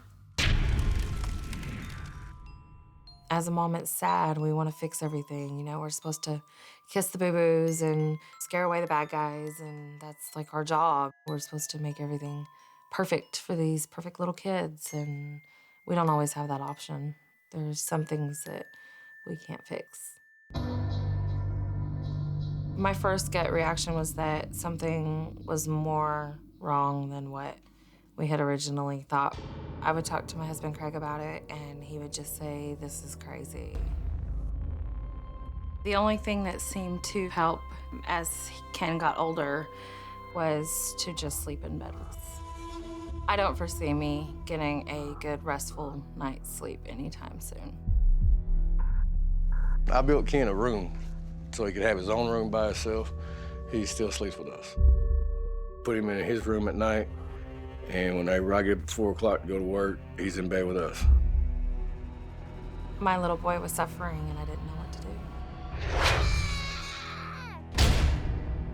As a mom, it's sad. We want to fix everything. You know, we're supposed to kiss the boo-boos and scare away the bad guys, and that's like our job. We're supposed to make everything perfect for these perfect little kids, and we don't always have that option. There's some things that we can't fix. My first gut reaction was that something was more wrong than what we had originally thought. I would talk to my husband, Craig, about it, and he would just say, this is crazy. The only thing that seemed to help as Ken got older was to just sleep in bed with us. I don't foresee me getting a good, restful night's sleep anytime soon. I built Ken a room so he could have his own room by himself. He still sleeps with us. Put him in his room at night, and whenever I get up at 4 o'clock to go to work, he's in bed with us. My little boy was suffering, and I didn't know what to do.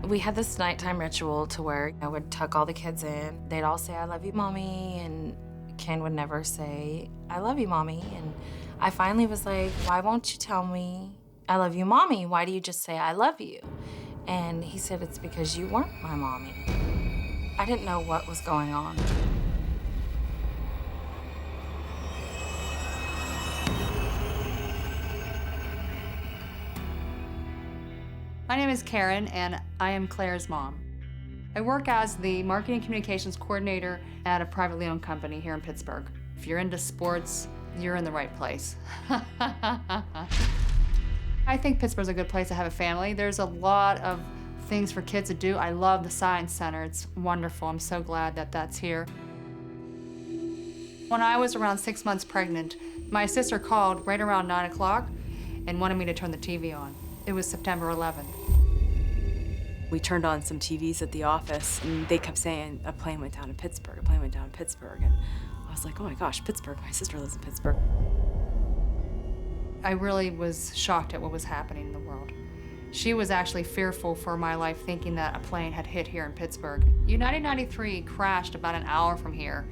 We had this nighttime ritual to where I would tuck all the kids in. They'd all say, I love you, Mommy, and Ken would never say, I love you, Mommy. And I finally was like, why won't you tell me I love you, Mommy? Why do you just say I love you? And he said, it's because you weren't my mommy. I didn't know what was going on. My name is Karen, and I am Claire's mom. I work as the marketing communications coordinator at a privately owned company here in Pittsburgh. If you're into sports, you're in the right place. I think Pittsburgh's a good place to have a family. There's a lot of things for kids to do. I love the Science Center. It's wonderful. I'm so glad that that's here. When I was around 6 months pregnant, my sister called right around 9 o'clock and wanted me to turn the TV on. It was September 11th. We turned on some TVs at the office, and they kept saying, a plane went down in Pittsburgh, a plane went down in Pittsburgh. And I was like, oh my gosh, Pittsburgh, my sister lives in Pittsburgh. I really was shocked at what was happening in the world. She was actually fearful for my life, thinking that a plane had hit here in Pittsburgh. United 93 crashed about an hour from here.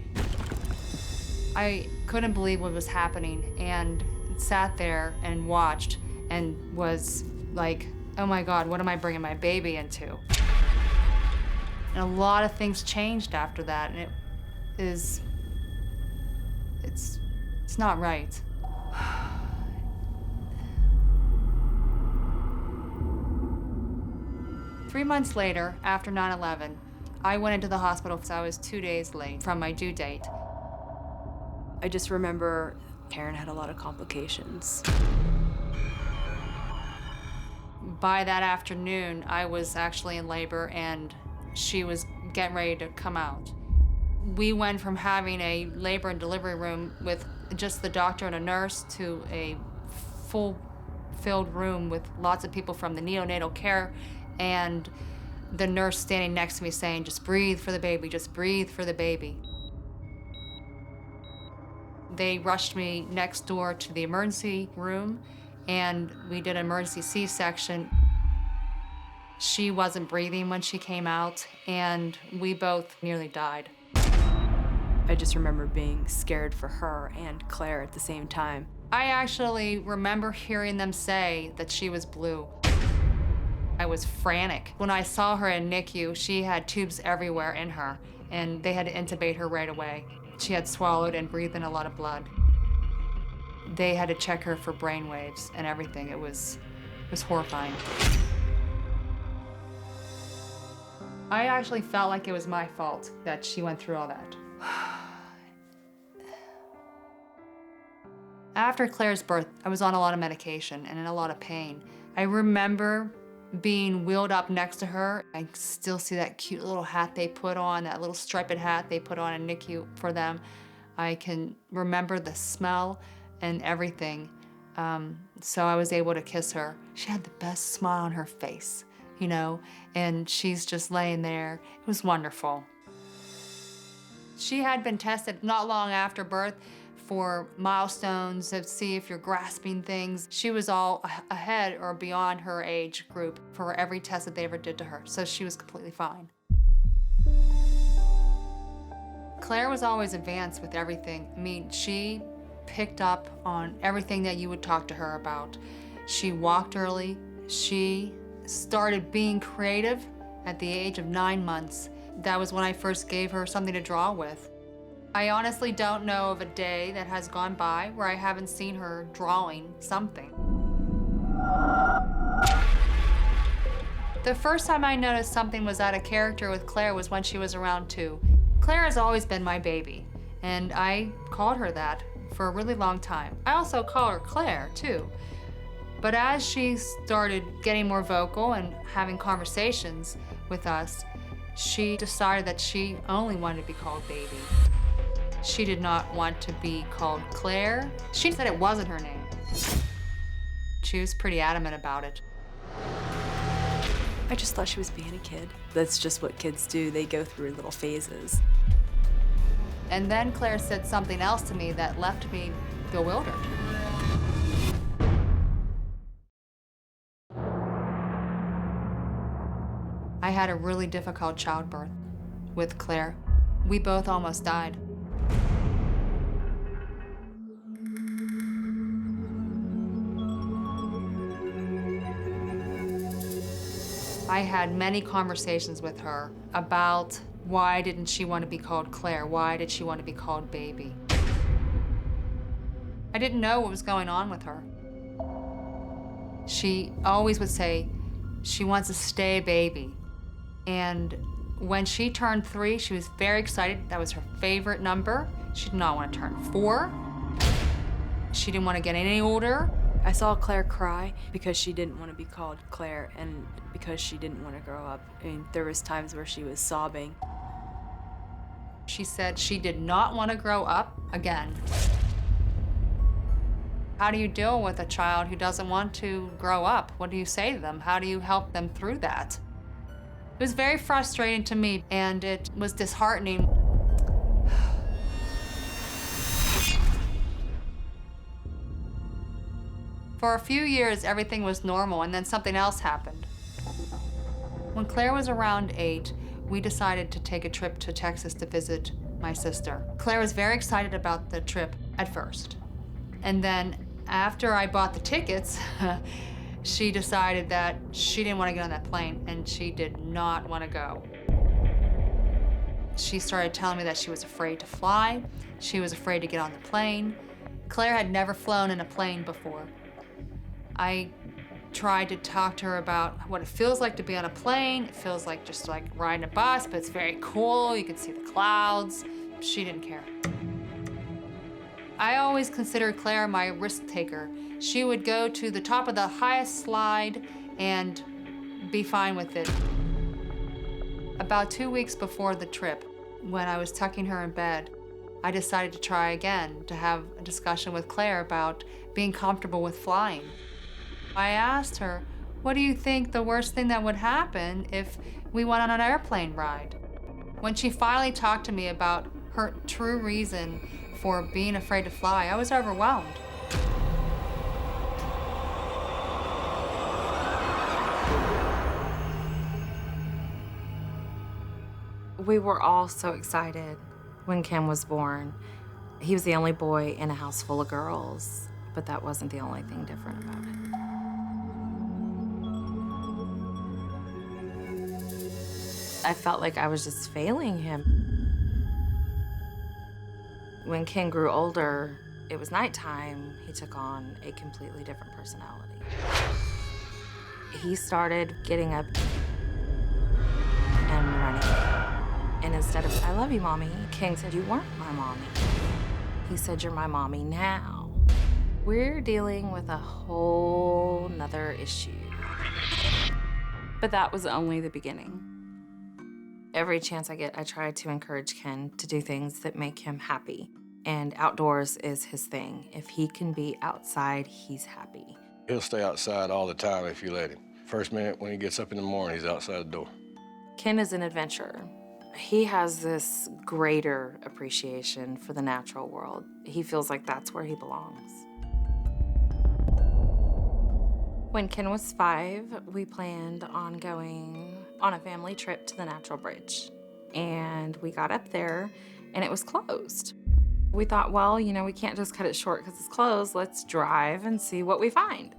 I couldn't believe what was happening and sat there and watched and was like, oh my God, what am I bringing my baby into? And a lot of things changed after that, and it's not right. Three months later, after 9/11, I went into the hospital because I was 2 days late from my due date. I just remember Karen had a lot of complications. By that afternoon, I was actually in labor and she was getting ready to come out. We went from having a labor and delivery room with just the doctor and a nurse to a full-filled room with lots of people from the neonatal care and the nurse standing next to me saying, just breathe for the baby, just breathe for the baby. They rushed me next door to the emergency room and we did an emergency C-section. She wasn't breathing when she came out and we both nearly died. I just remember being scared for her and Claire at the same time. I actually remember hearing them say that she was blue. I was frantic. When I saw her in NICU, she had tubes everywhere in her, and they had to intubate her right away. She had swallowed and breathed in a lot of blood. They had to check her for brain waves and everything. It was horrifying. I actually felt like it was my fault that she went through all that. After Claire's birth, I was on a lot of medication and in a lot of pain. I remember being wheeled up next to her. I still see that cute little hat they put on, that little striped hat they put on in NICU for them. I can remember the smell and everything. So I was able to kiss her. She had the best smile on her face, you know, and she's just laying there. It was wonderful. She had been tested not long after birth for milestones to see if you're grasping things. She was all ahead or beyond her age group for every test that they ever did to her, so she was completely fine. Claire was always advanced with everything. I mean, she picked up on everything that you would talk to her about. She walked early. She started being creative at the age of 9 months. That was when I first gave her something to draw with. I honestly don't know of a day that has gone by where I haven't seen her drawing something. The first time I noticed something was out of character with Claire was when she was around 2. Claire has always been my baby, and I called her that for a really long time. I also call her Claire, too. But as she started getting more vocal and having conversations with us, she decided that she only wanted to be called baby. She did not want to be called Claire. She said it wasn't her name. She was pretty adamant about it. I just thought she was being a kid. That's just what kids do. They go through little phases. And then Claire said something else to me that left me bewildered. I had a really difficult childbirth with Claire. We both almost died. I had many conversations with her about why didn't she want to be called Claire? Why did she want to be called baby? I didn't know what was going on with her. She always would say she wants to stay a baby. And when she turned 3, she was very excited. That was her favorite number. She did not want to turn 4. She didn't want to get any older. I saw Claire cry because she didn't want to be called Claire and because she didn't want to grow up. I mean, there was times where she was sobbing. She said she did not want to grow up again. How do you deal with a child who doesn't want to grow up? What do you say to them? How do you help them through that? It was very frustrating to me, and it was disheartening. For a few years, everything was normal, and then something else happened. When Claire was around 8, we decided to take a trip to Texas to visit my sister. Claire was very excited about the trip at first. And then after I bought the tickets, she decided that she didn't want to get on that plane, and she did not want to go. She started telling me that she was afraid to fly. She was afraid to get on the plane. Claire had never flown in a plane before. I tried to talk to her about what it feels like to be on a plane. It feels like just like riding a bus, but it's very cool. You can see the clouds. She didn't care. I always considered Claire my risk taker. She would go to the top of the highest slide and be fine with it. About 2 weeks before the trip, when I was tucking her in bed, I decided to try again to have a discussion with Claire about being comfortable with flying. I asked her, what do you think the worst thing that would happen if we went on an airplane ride? When she finally talked to me about her true reason for being afraid to fly, I was overwhelmed. We were all so excited When Ken was born, he was the only boy in a house full of girls, but that wasn't the only thing different about it. I felt like I was just failing him. When Ken grew older, it was nighttime, he took on a completely different personality. He started getting up and running. And instead of, "I love you, Mommy," Ken said, "You weren't my mommy." He said, "You're my mommy now." We're dealing with a whole nother issue. But that was only the beginning. Every chance I get, I try to encourage Ken to do things that make him happy. And outdoors is his thing. If he can be outside, he's happy. He'll stay outside all the time if you let him. First minute when he gets up in the morning, he's outside the door. Ken is an adventurer. He has this greater appreciation for the natural world. He feels like that's where he belongs. When Ken was 5, we planned on going on a family trip to the Natural Bridge. And we got up there and it was closed. We thought, well, you know, we can't just cut it short because it's closed. Let's drive and see what we find.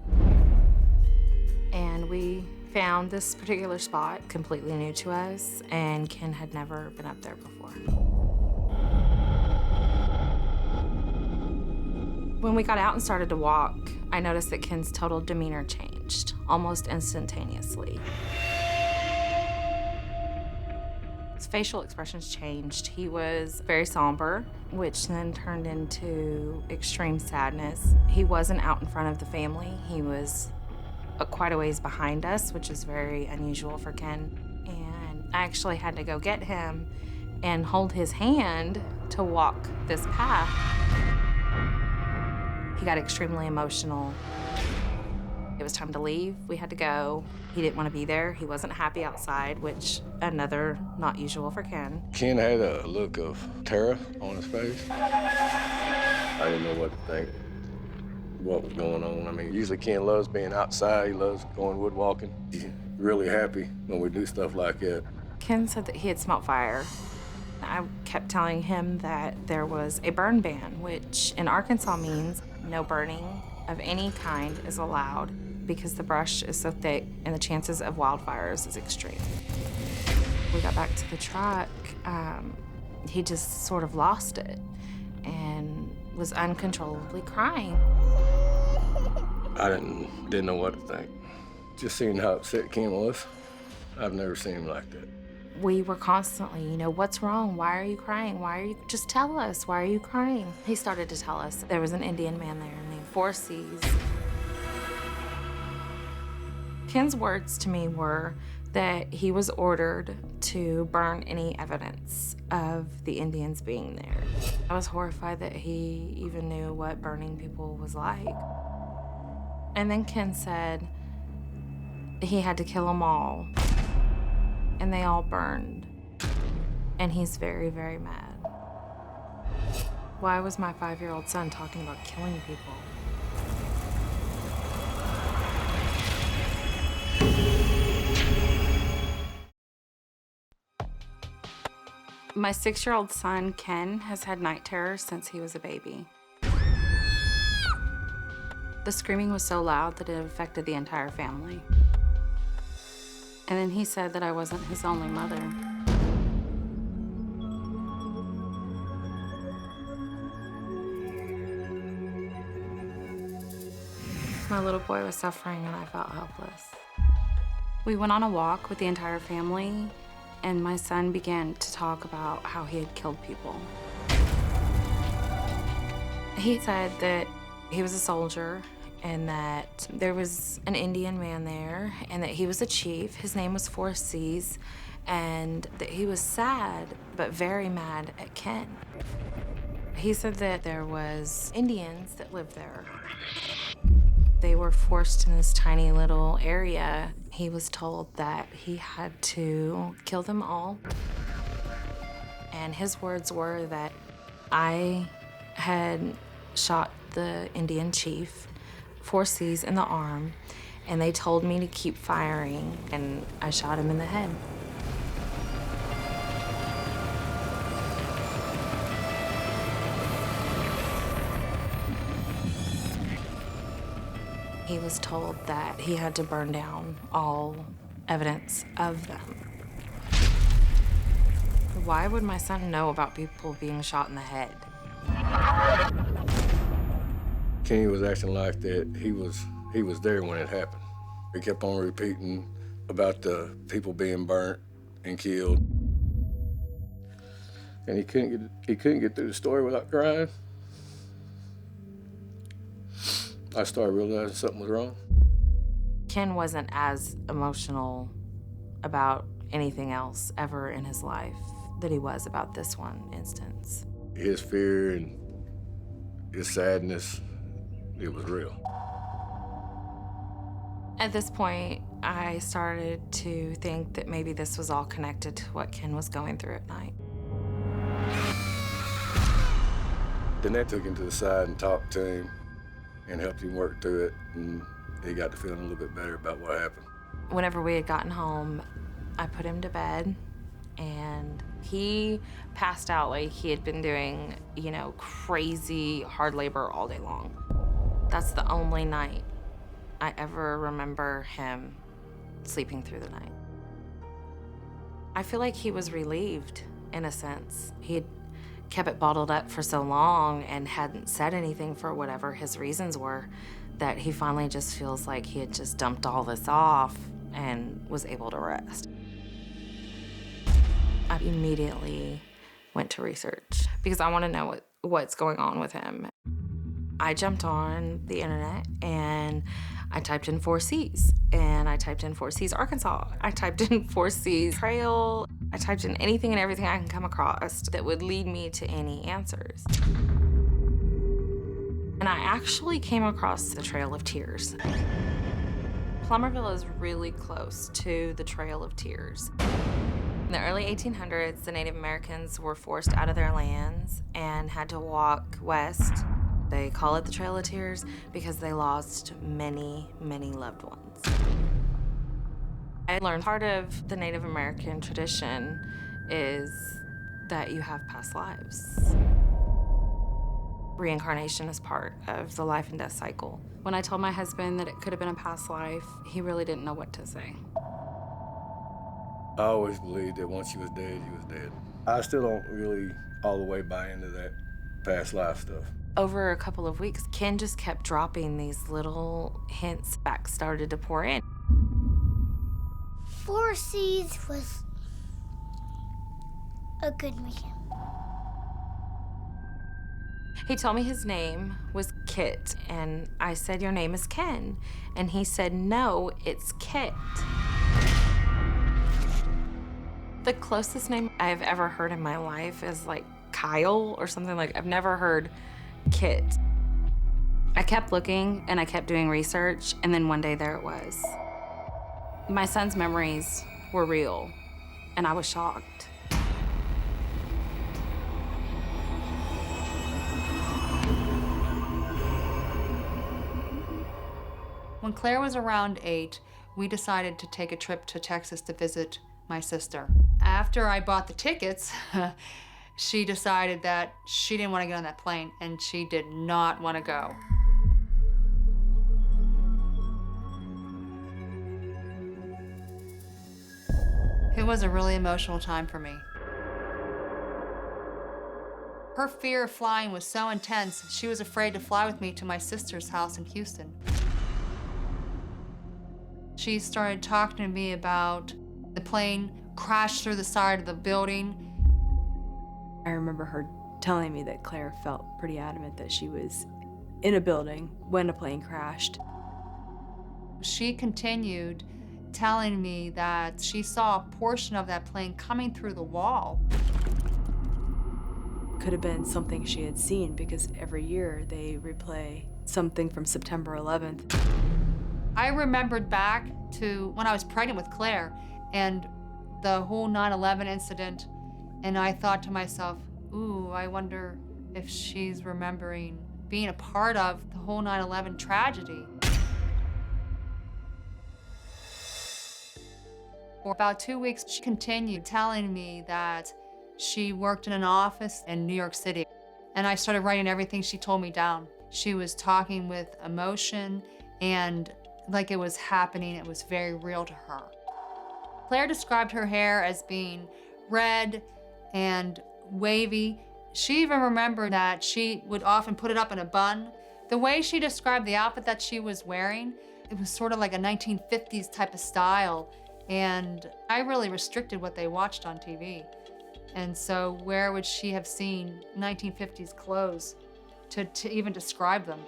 And we found this particular spot, completely new to us, and Ken had never been up there before. When we got out and started to walk, I noticed that Ken's total demeanor changed, almost instantaneously. His facial expressions changed. He was very somber, which then turned into extreme sadness. He wasn't out in front of the family. He was quite a ways behind us, which is very unusual for Ken. And I actually had to go get him and hold his hand to walk this path. He got extremely emotional. It was time to leave. We had to go. He didn't want to be there. He wasn't happy outside, which another not usual for Ken. Ken had a look of terror on his face. I didn't know what to think, what was going on. I mean, usually Ken loves being outside. He loves going wood walking. He's really happy when we do stuff like that. Ken said that he had smelt fire. I kept telling him that there was a burn ban, which in Arkansas means no burning of any kind is allowed because the brush is so thick and the chances of wildfires is extreme. We got back to the truck, he just sort of lost it and was uncontrollably crying. I didn't know what to think. Just seeing how upset Ken was, I've never seen him like that. We were constantly, you know, what's wrong? Why are you crying? Just tell us, why are you crying? He started to tell us there was an Indian man there named 4Cs. Ken's words to me were that he was ordered to burn any evidence of the Indians being there. I was horrified that he even knew what burning people was like. And then Ken said he had to kill them all. And they all burned. And he's very, very mad. Why was my 5-year-old son talking about killing people? My 6-year-old son, Ken, has had night terrors since he was a baby. The screaming was so loud that it affected the entire family. And then he said that I wasn't his only mother. My little boy was suffering and I felt helpless. We went on a walk with the entire family and my son began to talk about how he had killed people. He said that he was a soldier and that there was an Indian man there and that he was a chief. His name was 4Cs, and that he was sad, but very mad at Ken. He said that there was Indians that lived there. They were forced in this tiny little area. He was told that he had to kill them all. And his words were that I had shot the Indian chief, 4Cs in the arm, and they told me to keep firing, and I shot him in the head. was told that he had to burn down all evidence of them. Why would my son know about people being shot in the head? Kenny was acting like that he was there when it happened. He kept on repeating about the people being burnt and killed. And he couldn't get through the story without crying. I started realizing something was wrong. Ken wasn't as emotional about anything else ever in his life that he was about this one instance. His fear and his sadness, it was real. At this point, I started to think that maybe this was all connected to what Ken was going through at night. Then they took him to the side and talked to him and helped him work through it, and he got to feeling a little bit better about what happened. Whenever we had gotten home, I put him to bed, and he passed out like he had been doing, you know, crazy hard labor all day long. That's the only night I ever remember him sleeping through the night. I feel like he was relieved, in a sense. He had kept it bottled up for so long and hadn't said anything for whatever his reasons were, that he finally just feels like he had just dumped all this off and was able to rest. I immediately went to research because I want to know what's going on with him. I jumped on the internet and I typed in 4Cs, and I typed in 4Cs Arkansas. I typed in 4Cs Trail. I typed in anything and everything I can come across that would lead me to any answers. And I actually came across the Trail of Tears. Plummerville is really close to the Trail of Tears. In the early 1800s, the Native Americans were forced out of their lands and had to walk west. They call it the Trail of Tears because they lost many, many loved ones. I learned part of the Native American tradition is that you have past lives. Reincarnation is part of the life and death cycle. When I told my husband that it could have been a past life, he really didn't know what to say. I always believed that once you was dead, you was dead. I still don't really all the way buy into that past life stuff. Over a couple of weeks, Ken just kept dropping these little hints. Back started to pour in. 4Cs was a good medium. He told me his name was Kit, and I said, "Your name is Ken." And he said, "No, it's Kit." The closest name I've ever heard in my life is like Kyle or something. Like, I've never heard Kit. I kept looking and I kept doing research, and then one day there it was. My son's memories were real, and I was shocked. When Claire was around 8, we decided to take a trip to Texas to visit my sister. After I bought the tickets, she decided that she didn't want to get on that plane, and she did not want to go. It was a really emotional time for me. Her fear of flying was so intense, she was afraid to fly with me to my sister's house in Houston. She started talking to me about the plane crashed through the side of the building. I remember her telling me that Claire felt pretty adamant that she was in a building when a plane crashed. She continued telling me that she saw a portion of that plane coming through the wall. Could have been something she had seen because every year they replay something from September 11th. I remembered back to when I was pregnant with Claire and the whole 9/11 incident, and I thought to myself, ooh, I wonder if she's remembering being a part of the whole 9/11 tragedy. For about 2 weeks, she continued telling me that she worked in an office in New York City, and I started writing everything she told me down. She was talking with emotion and like it was happening, it was very real to her. Claire described her hair as being red and wavy. She even remembered that she would often put it up in a bun. The way she described the outfit that she was wearing, it was sort of like a 1950s type of style. And I really restricted what they watched on TV. And so where would she have seen 1950s clothes to even describe them?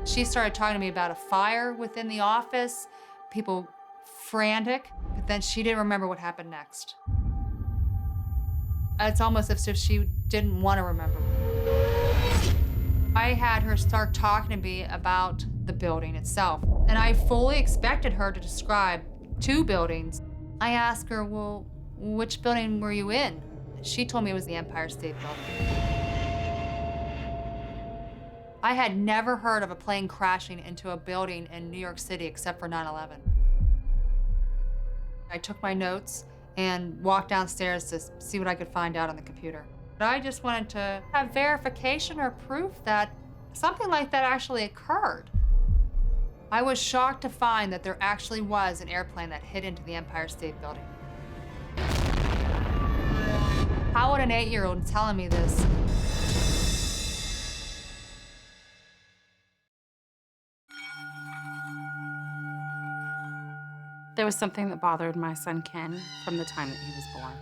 She started talking to me about a fire within the office, people frantic, but then she didn't remember what happened next. It's almost as if she didn't want to remember. I had her start talking to me about the building itself, and I fully expected her to describe 2 buildings. I asked her, well, which building were you in? She told me it was the Empire State Building. I had never heard of a plane crashing into a building in New York City except for 9/11. I took my notes and walked downstairs to see what I could find out on the computer. But I just wanted to have verification or proof that something like that actually occurred. I was shocked to find that there actually was an airplane that hit into the Empire State Building. How would an 8-year-old telling me this? There was something that bothered my son Ken from the time that he was born.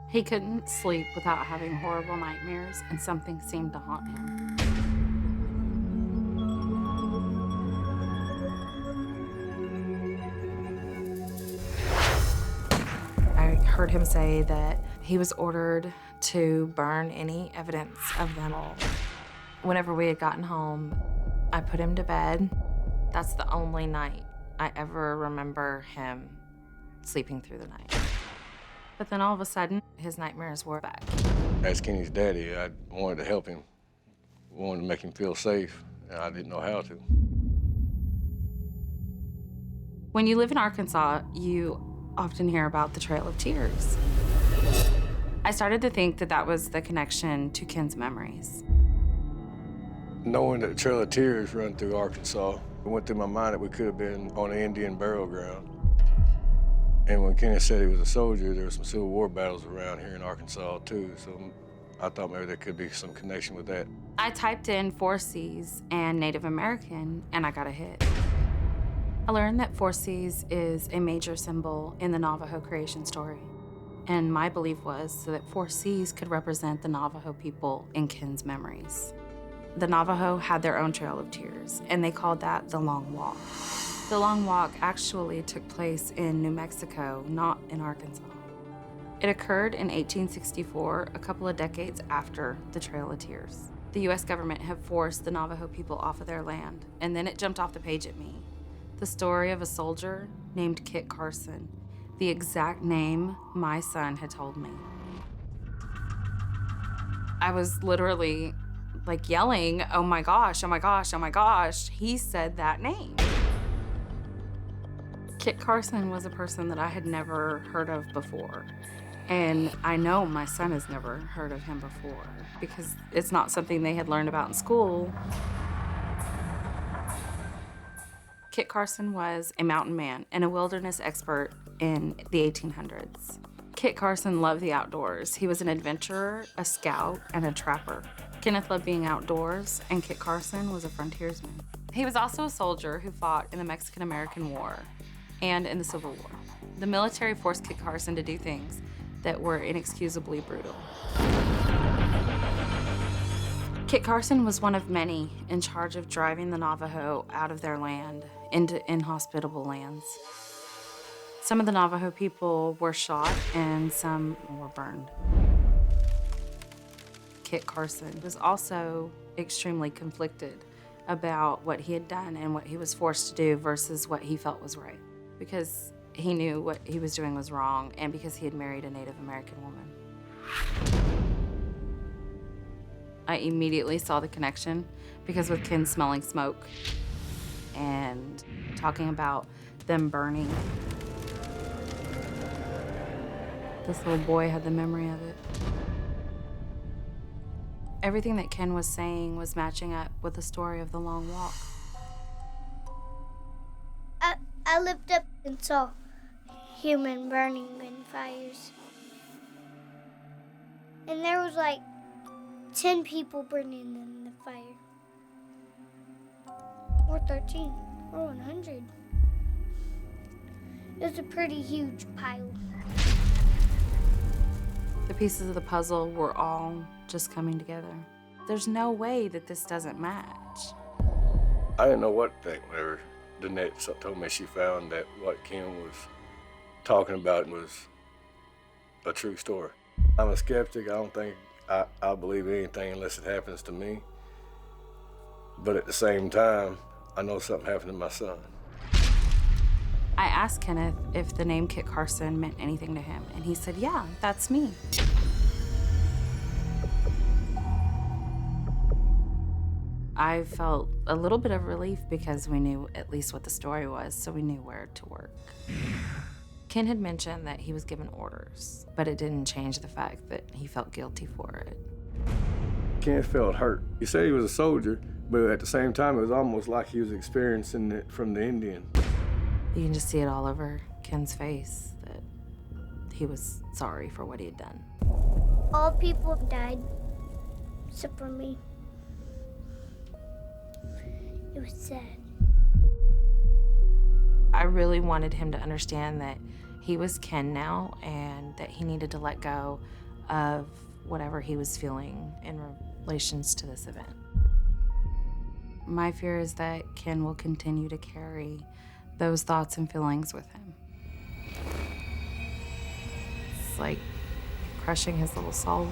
He couldn't sleep without having horrible nightmares, and something seemed to haunt him. I heard him say that he was ordered to burn any evidence of them all. Whenever we had gotten home, I put him to bed. That's the only night I ever remember him sleeping through the night. But then all of a sudden, his nightmares were back. As Kenny's daddy, I wanted to help him, wanted to make him feel safe, and I didn't know how to. When you live in Arkansas, you often hear about the Trail of Tears. I started to think that that was the connection to Ken's memories. Knowing that the Trail of Tears run through Arkansas, it went through my mind that we could have been on an Indian burial ground. And when Kenny said he was a soldier, there were some Civil War battles around here in Arkansas too, so I thought maybe there could be some connection with that. I typed in 4Cs and Native American, and I got a hit. I learned that 4Cs is a major symbol in the Navajo creation story. And my belief was so that 4Cs could represent the Navajo people in Ken's memories. The Navajo had their own Trail of Tears, and they called that the Long Walk. The Long Walk actually took place in New Mexico, not in Arkansas. It occurred in 1864, a couple of decades after the Trail of Tears. The US government had forced the Navajo people off of their land, and then it jumped off the page at me. The story of a soldier named Kit Carson, the exact name my son had told me. I was literally like yelling, oh my gosh, oh my gosh, oh my gosh, he said that name. Kit Carson was a person that I had never heard of before. And I know my son has never heard of him before because it's not something they had learned about in school. Kit Carson was a mountain man and a wilderness expert in the 1800s. Kit Carson loved the outdoors. He was an adventurer, a scout, and a trapper. Kenneth loved being outdoors, and Kit Carson was a frontiersman. He was also a soldier who fought in the Mexican-American War and in the Civil War. The military forced Kit Carson to do things that were inexcusably brutal. Kit Carson was one of many in charge of driving the Navajo out of their land into inhospitable lands. Some of the Navajo people were shot and some were burned. Kit Carson was also extremely conflicted about what he had done and what he was forced to do versus what he felt was right, because he knew what he was doing was wrong and because he had married a Native American woman. I immediately saw the connection because with Ken smelling smoke and talking about them burning, this little boy had the memory of it. Everything that Ken was saying was matching up with the story of the Long Walk. I looked up and saw human burning in fires. And there was like 10 people burning in the fire. Or 13, or 100. It was a pretty huge pile. The pieces of the puzzle were all just coming together. There's no way that this doesn't match. I didn't know what to think whenever Danette told me she found that what Ken was talking about was a true story. I'm a skeptic. I don't think I'll believe anything unless it happens to me. But at the same time, I know something happened to my son. I asked Kenneth if the name Kit Carson meant anything to him, and he said, yeah, that's me. I felt a little bit of relief because we knew at least what the story was, so we knew where to work. Ken had mentioned that he was given orders, but it didn't change the fact that he felt guilty for it. Ken felt hurt. He said he was a soldier, but at the same time, it was almost like he was experiencing it from the Indian. You can just see it all over Ken's face that he was sorry for what he had done. All people died, except for me. It was sad. I really wanted him to understand that he was Ken now and that he needed to let go of whatever he was feeling in relations to this event. My fear is that Ken will continue to carry those thoughts and feelings with him. It's like crushing his little soul.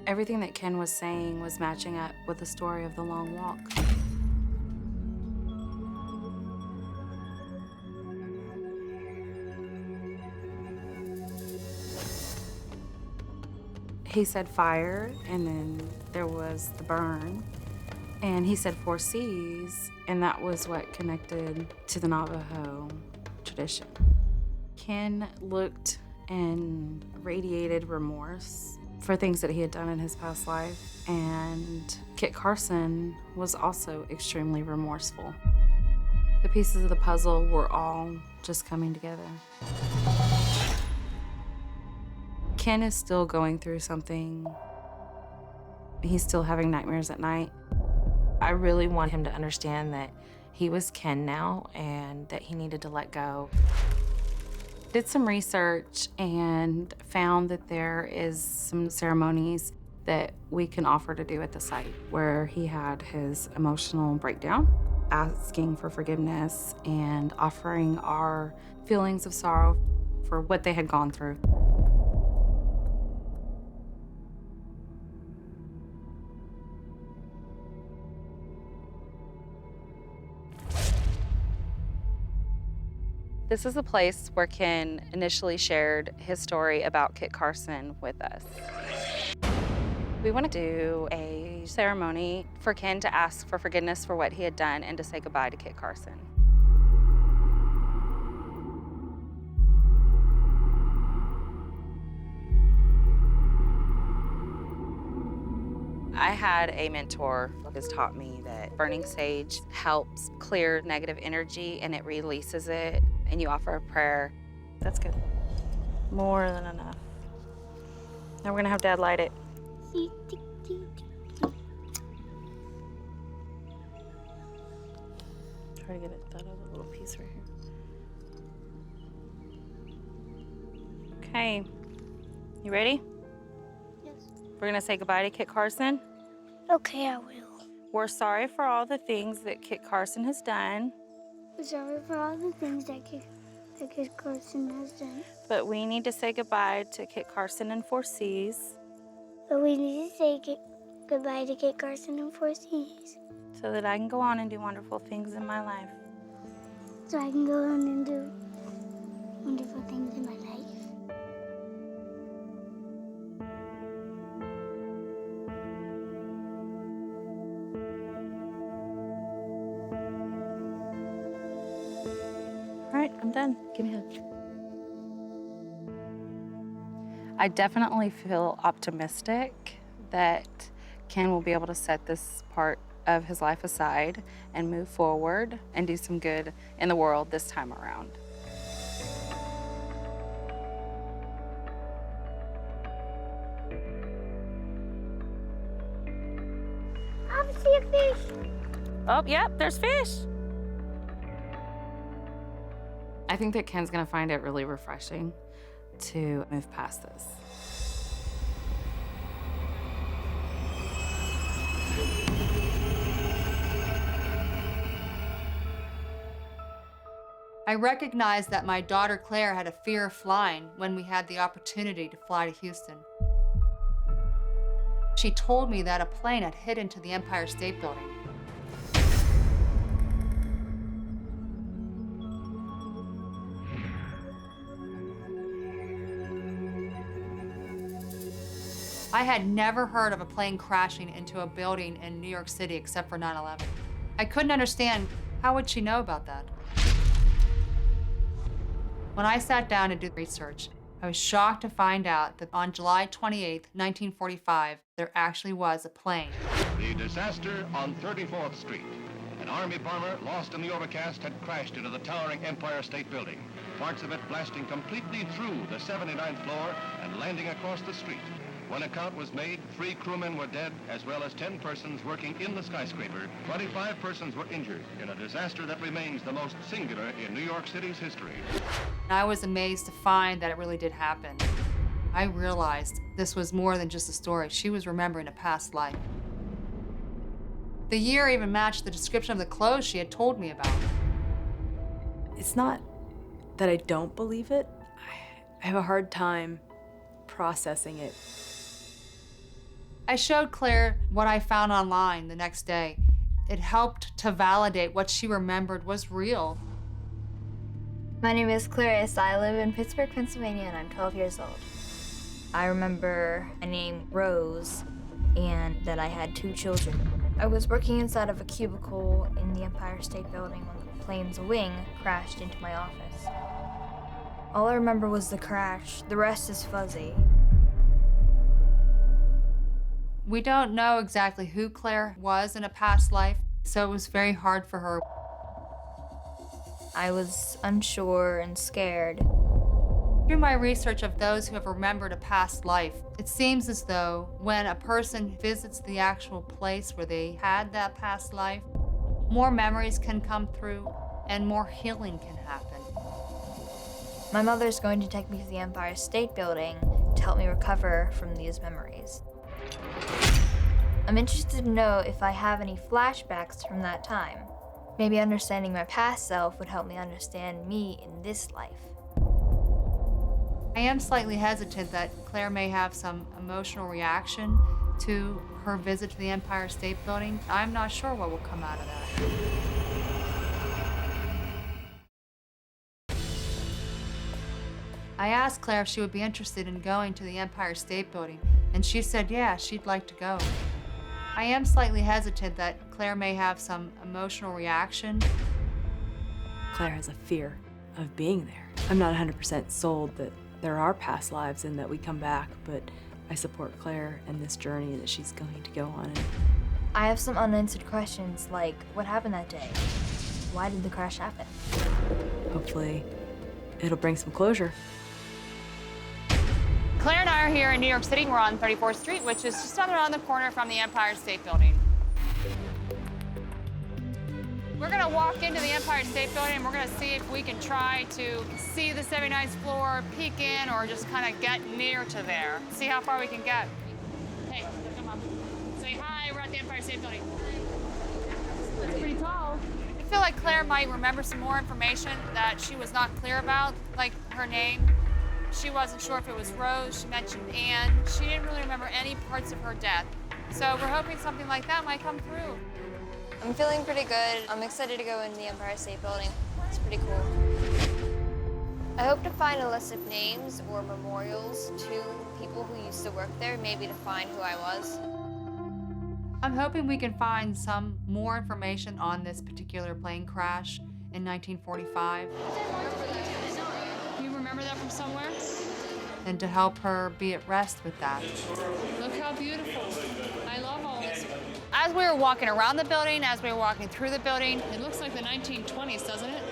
Everything that Ken was saying was matching up with the story of the long walk. He said fire, and then there was the burn, and he said 4 C's, and that was what connected to the Navajo tradition. Ken looked and radiated remorse for things that he had done in his past life, and Kit Carson was also extremely remorseful. The pieces of the puzzle were all just coming together. Ken is still going through something. He's still having nightmares at night. I really want him to understand that he was Ken now and that he needed to let go. Did some research and found that there is some ceremonies that we can offer to do at the site where he had his emotional breakdown, asking for forgiveness and offering our feelings of sorrow for what they had gone through. This is a place where Ken initially shared his story about Kit Carson with us. We want to do a ceremony for Ken to ask for forgiveness for what he had done and to say goodbye to Kit Carson. I had a mentor who has taught me that burning sage helps clear negative energy and it releases it, and you offer a prayer. That's good. More than enough. Now we're gonna have Dad light it. Try to get it that other little piece right here. Okay, you ready? Yes. We're gonna say goodbye to Kit Carson. Okay, I will. We're sorry for all the things that Kit Carson has done. I'm sorry for all the things that Kit Carson has done. But we need to say goodbye to Kit Carson and 4 C's. But we need to say goodbye to Kit Carson and 4 C's. So that I can go on and do wonderful things in my life. So I can go on and do wonderful things in my life. All right, I'm done. Give me a hug. I definitely feel optimistic that Ken will be able to set this part of his life aside and move forward and do some good in the world this time around. I see a fish. Oh, yep, there's fish. I think that Ken's gonna find it really refreshing to move past this. I recognized that my daughter Claire had a fear of flying when we had the opportunity to fly to Houston. She told me that a plane had hit into the Empire State Building. I had never heard of a plane crashing into a building in New York City except for 9/11. I couldn't understand, how would she know about that? When I sat down to do research, I was shocked to find out that on July 28, 1945, there actually was a plane. The disaster on 34th Street. An Army bomber lost in the overcast had crashed into the towering Empire State Building, parts of it blasting completely through the 79th floor and landing across the street. When a count was made, 3 crewmen were dead, as well as 10 persons working in the skyscraper. 25 persons were injured in a disaster that remains the most singular in New York City's history. I was amazed to find that it really did happen. I realized this was more than just a story. She was remembering a past life. The year even matched the description of the clothes she had told me about. It's not that I don't believe it. I have a hard time processing it. I showed Claire what I found online the next day. It helped to validate what she remembered was real. My name is Clarice. I live in Pittsburgh, Pennsylvania, and I'm 12 years old. I remember my name Rose and that I had 2 children. I was working inside of a cubicle in the Empire State Building when the plane's wing crashed into my office. All I remember was the crash. The rest is fuzzy. We don't know exactly who Claire was in a past life, so it was very hard for her. I was unsure and scared. Through my research of those who have remembered a past life, it seems as though when a person visits the actual place where they had that past life, more memories can come through and more healing can happen. My mother's going to take me to the Empire State Building to help me recover from these memories. I'm interested to know if I have any flashbacks from that time. Maybe understanding my past self would help me understand me in this life. I am slightly hesitant that Claire may have some emotional reaction to her visit to the Empire State Building. I'm not sure what will come out of that. I asked Claire if she would be interested in going to the Empire State Building, and she said, yeah, she'd like to go. I am slightly hesitant that Claire may have some emotional reaction. Claire has a fear of being there. I'm not 100% sold that there are past lives and that we come back, but I support Claire and this journey that she's going to go on. I have some unanswered questions, like what happened that day? Why did the crash happen? Hopefully, it'll bring some closure. Claire and I are here in New York City. We're on 34th Street, which is just down around the corner from the Empire State Building. We're gonna walk into the Empire State Building and we're gonna see if we can try to see the 79th floor, peek in, or just kind of get near to there. See how far we can get. Hey, come on. Say hi, we're at the Empire State Building. It's pretty tall. I feel like Claire might remember some more information that she was not clear about, like her name. She wasn't sure if it was Rose, she mentioned Anne. She didn't really remember any parts of her death. So we're hoping something like that might come through. I'm feeling pretty good. I'm excited to go in the Empire State Building. It's pretty cool. I hope to find a list of names or memorials to people who used to work there, maybe to find who I was. I'm hoping we can find some more information on this particular plane crash in 1945. You remember that from somewhere? and to help her be at rest with that. Look how beautiful. I love all this. As we were walking around the building, as we were walking through the building, it looks like the 1920s, doesn't it?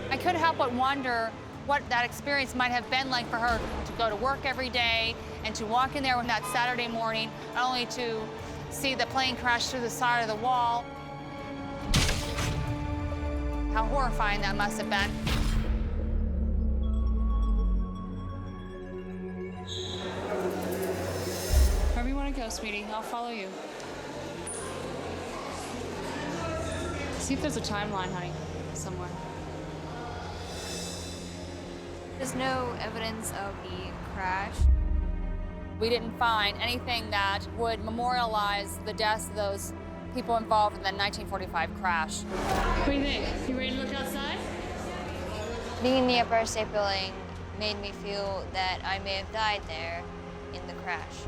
I couldn't help but wonder what that experience might have been like for her to go to work every day and to walk in there on that Saturday morning, not only to see the plane crash through the side of the wall. How horrifying that must have been. Wherever you want to go, sweetie, I'll follow you. See if there's a timeline, honey, somewhere. There's no evidence of the crash. We didn't find anything that would memorialize the deaths of those people involved in the 1945 crash. What do you think? You ready to look outside? Being in the Empire State Building made me feel that I may have died there in the crash.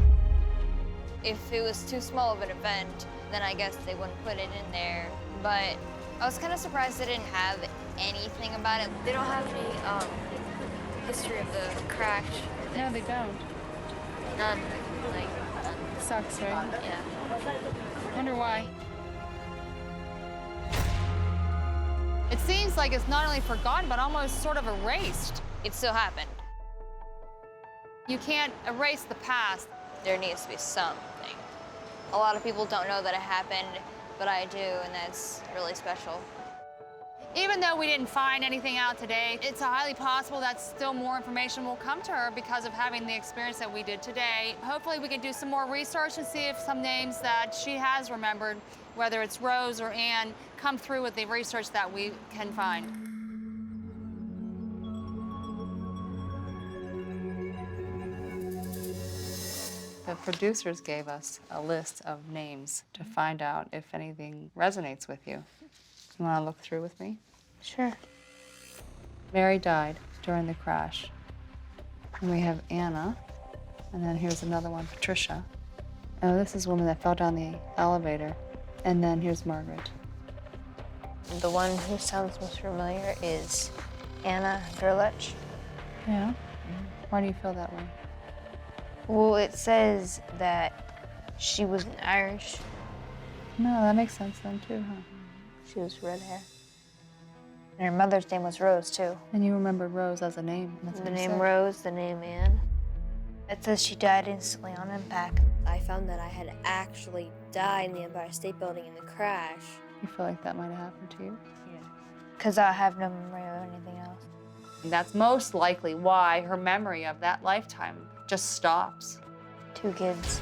If it was too small of an event, then I guess they wouldn't put it in there. But I was kind of surprised they didn't have anything about it. They don't have any history of the crash. No, they don't. None. Like, none. Sucks, right? Yeah. Wonder why. It seems like it's not only forgotten, but almost sort of erased. It still happened. You can't erase the past. There needs to be something. A lot of people don't know that it happened, but I do, and that's really special. Even though we didn't find anything out today, it's highly possible that still more information will come to her because of having the experience that we did today. Hopefully we can do some more research and see if some names that she has remembered, whether it's Rose or Ann, come through with the research that we can find. The producers gave us a list of names to find out if anything resonates with you. You want to look through with me? Sure. Mary died during the crash. And we have Anna. And then here's another one, Patricia. Oh, this is a woman that fell down the elevator. And then here's Margaret. The one who sounds most familiar is Anna Gerlach. Yeah? Why do you feel that way? Well, it says that she was Irish. No, that makes sense then too, huh? She was red hair. And her mother's name was Rose, too. And you remembered Rose as a name. That's The what you name said. Rose, the name Ann. It says she died instantly on impact. I found that I had actually died in the Empire State Building in the crash. You feel like that might have happened to you? Yeah. Because I have no memory of anything else. And that's most likely why her memory of that lifetime just stops. 2 kids.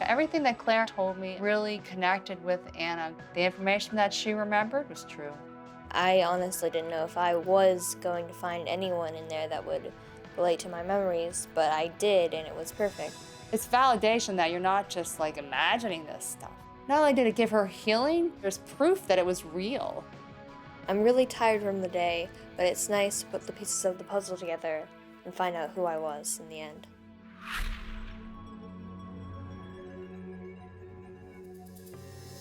Everything that Claire told me really connected with Anna. The information that she remembered was true. I honestly didn't know if I was going to find anyone in there that would relate to my memories, but I did, and it was perfect. It's validation that you're not just like imagining this stuff. Not only did it give her healing, there's proof that it was real. I'm really tired from the day, but it's nice to put the pieces of the puzzle together and find out who I was in the end.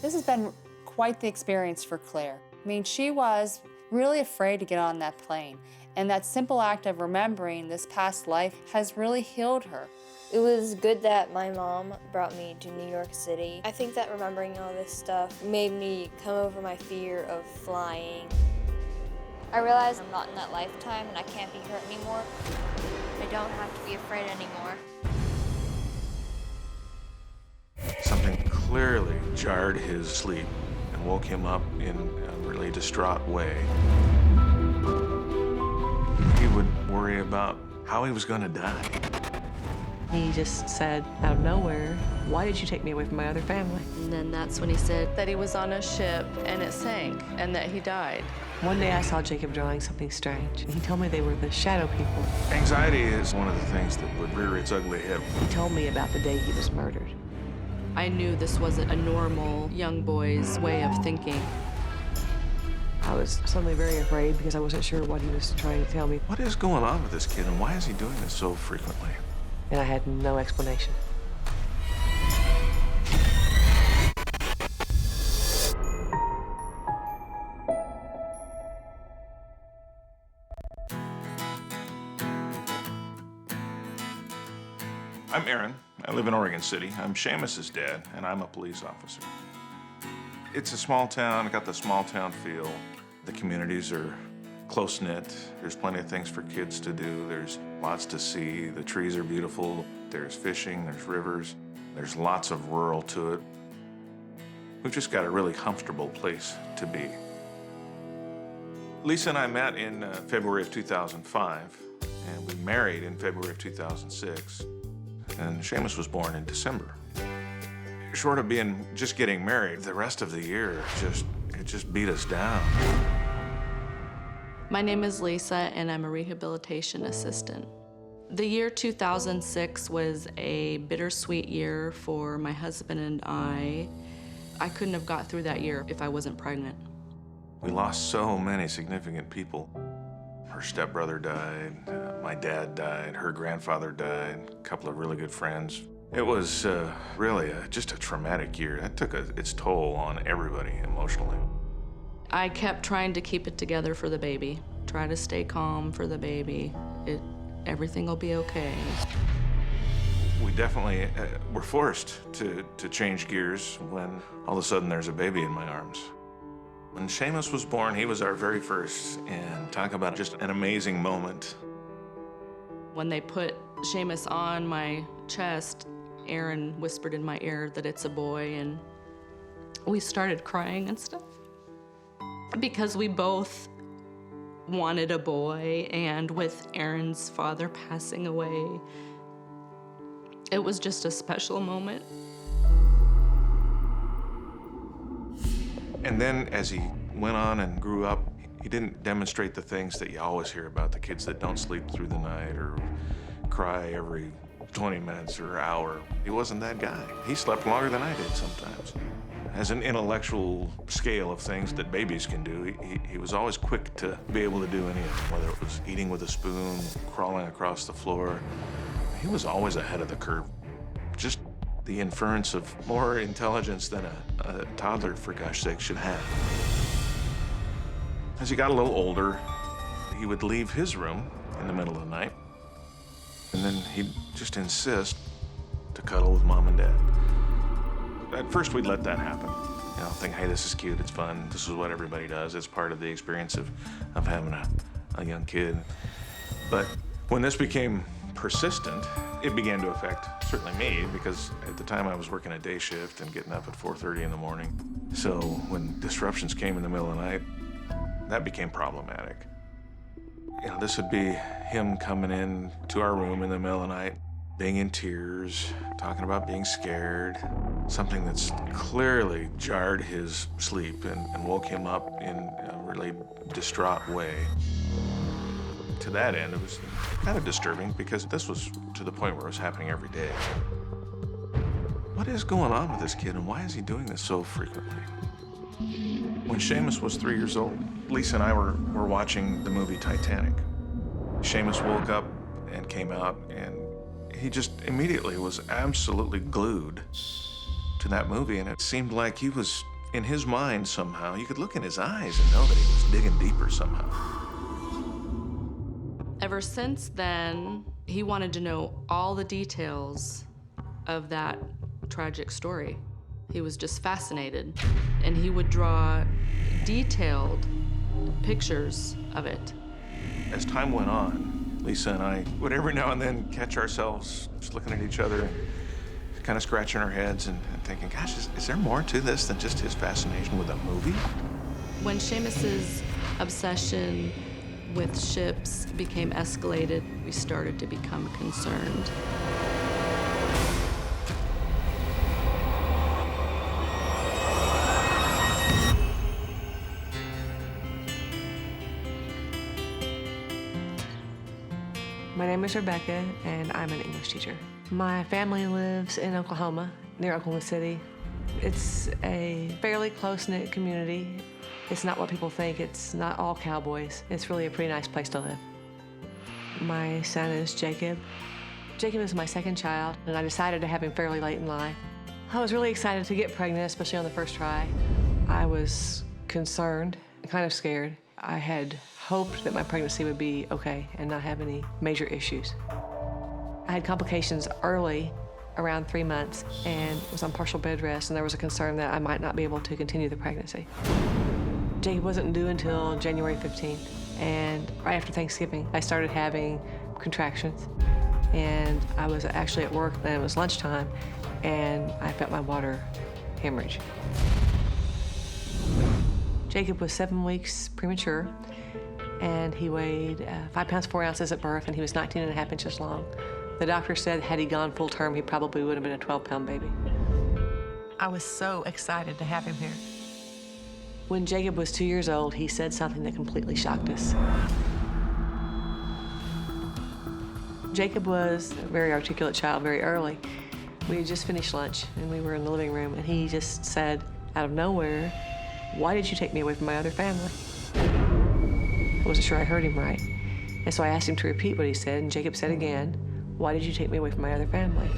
This has been quite the experience for Claire. I mean, she was really afraid to get on that plane, and that simple act of remembering this past life has really healed her. It was good that my mom brought me to New York City. I think that remembering all this stuff made me come over my fear of flying. I realized I'm not in that lifetime and I can't be hurt anymore. I don't have to be afraid anymore. Something clearly jarred his sleep and woke him up in a really distraught way. He would worry about how he was going to die. He just said out of nowhere, "Why did you take me away from my other family?" And then that's when he said that he was on a ship and it sank and that he died. One day I saw Jacob drawing something strange. He told me they were the shadow people. Anxiety is one of the things that would rear its ugly head. He told me about the day he was murdered. I knew this wasn't a normal young boy's way of thinking. I was suddenly very afraid because I wasn't sure what he was trying to tell me. What is going on with this kid and why is he doing this so frequently? And I had no explanation. I'm Aaron. I live in Oregon City. I'm Sheamus's dad, and I'm a police officer. It's a small town. It got the small town feel. The communities are close-knit. There's plenty of things for kids to do. There's lots to see. The trees are beautiful. There's fishing, there's rivers. There's lots of rural to it. We've just got a really comfortable place to be. Lisa and I met in February of 2005, and we married in February of 2006. And Sheamus was born in December. Short of being just getting married, the rest of the year it just beat us down. My name is Lisa, and I'm a rehabilitation assistant. The year 2006 was a bittersweet year for my husband and I. I couldn't have got through that year if I wasn't pregnant. We lost so many significant people. Her stepbrother died, my dad died, her grandfather died, a couple of really good friends. It was really just a traumatic year. That took its toll on everybody emotionally. I kept trying to keep it together for the baby, try to stay calm for the baby. Everything will be okay. We definitely were forced to change gears when all of a sudden there's a baby in my arms. When Sheamus was born, he was our very first, and talk about just an amazing moment. When they put Sheamus on my chest, Aaron whispered in my ear that it's a boy, and we started crying and stuff. Because we both wanted a boy, and with Aaron's father passing away, it was just a special moment. And then as he went on and grew up, he didn't demonstrate the things that you always hear about, the kids that don't sleep through the night or cry every 20 minutes or hour. He wasn't that guy. He slept longer than I did sometimes. As an intellectual scale of things that babies can do, he was always quick to be able to do any of them, whether it was eating with a spoon, crawling across the floor. He was always ahead of the curve. Just the inference of more intelligence than a toddler, for gosh sake, should have. As he got a little older, he would leave his room in the middle of the night, and then he'd just insist to cuddle with mom and dad. At first, we'd let that happen. You know, think, hey, this is cute, it's fun, this is what everybody does. It's part of the experience of having a young kid. But when this became persistent, it began to affect certainly me, because at the time I was working a day shift and getting up at 4:30 in the morning. So when disruptions came in the middle of the night, that became problematic. You know, this would be him coming in to our room in the middle of the night, being in tears, talking about being scared, something that's clearly jarred his sleep and woke him up in a really distraught way. To that end, it was kind of disturbing, because this was to the point where it was happening every day. What is going on with this kid, and why is he doing this so frequently? When Sheamus was 3 years old, Lisa and I were watching the movie Titanic. Sheamus woke up and came out, and he just immediately was absolutely glued to that movie, and it seemed like he was, in his mind somehow, you could look in his eyes and know that he was digging deeper somehow. Ever since then, he wanted to know all the details of that tragic story. He was just fascinated, and he would draw detailed pictures of it. As time went on, Lisa and I would every now and then catch ourselves just looking at each other and kind of scratching our heads and thinking, gosh, is there more to this than just his fascination with a movie? When Sheamus's obsession with ships became escalated, we started to become concerned. My name is Rebecca, and I'm an English teacher. My family lives in Oklahoma, near Oklahoma City. It's a fairly close-knit community. It's not what people think. It's not all cowboys. It's really a pretty nice place to live. My son is Jacob. Jacob is my second child, and I decided to have him fairly late in life. I was really excited to get pregnant, especially on the first try. I was concerned, kind of scared. I had hoped that my pregnancy would be okay and not have any major issues. I had complications early, around 3 months, and was on partial bed rest, and there was a concern that I might not be able to continue the pregnancy. Jacob wasn't due until January 15th, and right after Thanksgiving, I started having contractions, and I was actually at work, and it was lunchtime, and I felt my water hemorrhage. Jacob was 7 weeks premature, and he weighed 5 pounds 4 ounces at birth, and he was 19.5 inches long. The doctor said had he gone full term, he probably would have been a 12-pound baby. I was so excited to have him here. When Jacob was 2 years old, he said something that completely shocked us. Jacob was a very articulate child very early. We had just finished lunch, and we were in the living room, and he just said, out of nowhere, "Why did you take me away from my other family?" I wasn't sure I heard him right. And so I asked him to repeat what he said, and Jacob said again, "Why did you take me away from my other family?"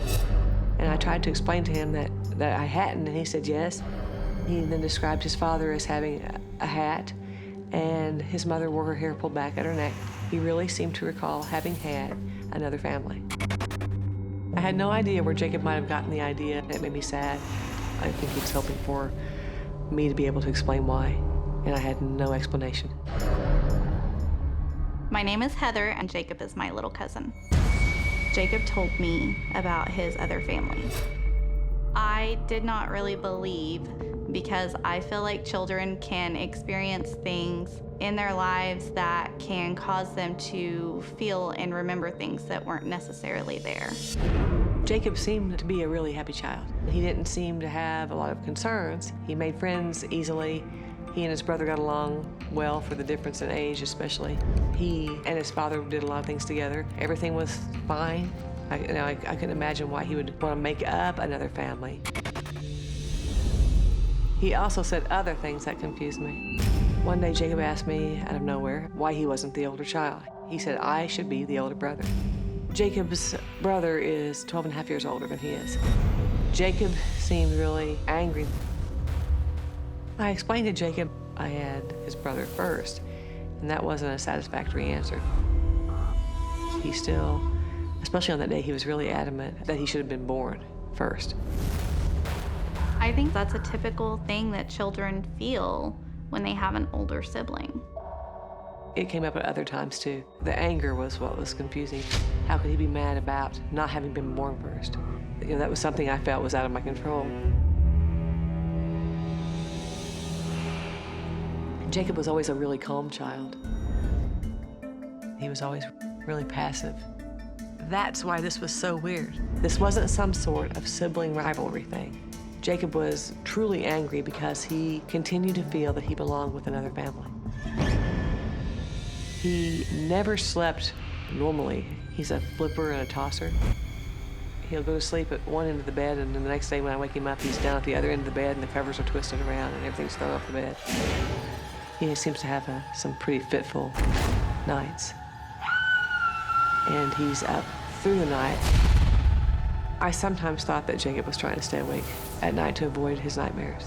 And I tried to explain to him that I hadn't, and he said yes. He then described his father as having a hat, and his mother wore her hair pulled back at her neck. He really seemed to recall having had another family. I had no idea where Jacob might have gotten the idea, and it made me sad. I think he was hoping for me to be able to explain why, and I had no explanation. My name is Heather, and Jacob is my little cousin. Jacob told me about his other family. I did not really believe, because I feel like children can experience things in their lives that can cause them to feel and remember things that weren't necessarily there. Jacob seemed to be a really happy child. He didn't seem to have a lot of concerns. He made friends easily. He and his brother got along well for the difference in age, especially. He and his father did a lot of things together. Everything was fine. I couldn't imagine why he would want to make up another family. He also said other things that confused me. One day, Jacob asked me out of nowhere why he wasn't the older child. He said I should be the older brother. Jacob's brother is 12.5 years older than he is. Jacob seemed really angry. I explained to Jacob I had his brother first, and that wasn't a satisfactory answer. He still, especially on that day, he was really adamant that he should have been born first. I think that's a typical thing that children feel when they have an older sibling. It came up at other times too. The anger was what was confusing. How could he be mad about not having been born first? That was something I felt was out of my control. Jacob was always a really calm child. He was always really passive. That's why this was so weird. This wasn't some sort of sibling rivalry thing. Jacob was truly angry because he continued to feel that he belonged with another family. He never slept normally. He's a flipper and a tosser. He'll go to sleep at one end of the bed, and then the next day when I wake him up, he's down at the other end of the bed, and the covers are twisted around, and everything's thrown off the bed. He seems to have some pretty fitful nights. And he's up through the night. I sometimes thought that Jacob was trying to stay awake at night to avoid his nightmares.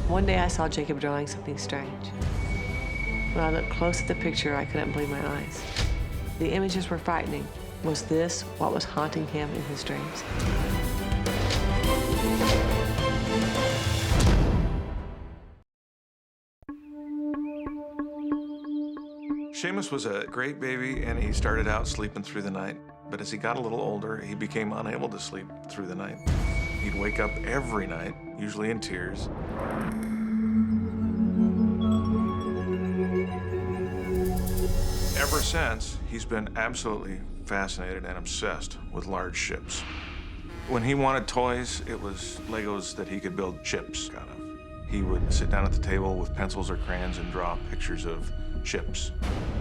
One day I saw Jacob drawing something strange. When I looked close at the picture, I couldn't believe my eyes. The images were frightening. Was this what was haunting him in his dreams? Sheamus was a great baby, and he started out sleeping through the night. But as he got a little older, he became unable to sleep through the night. He'd wake up every night, usually in tears. Ever since, he's been absolutely fascinated and obsessed with large ships. When he wanted toys, it was Legos that he could build ships out of. He would sit down at the table with pencils or crayons and draw pictures of ships.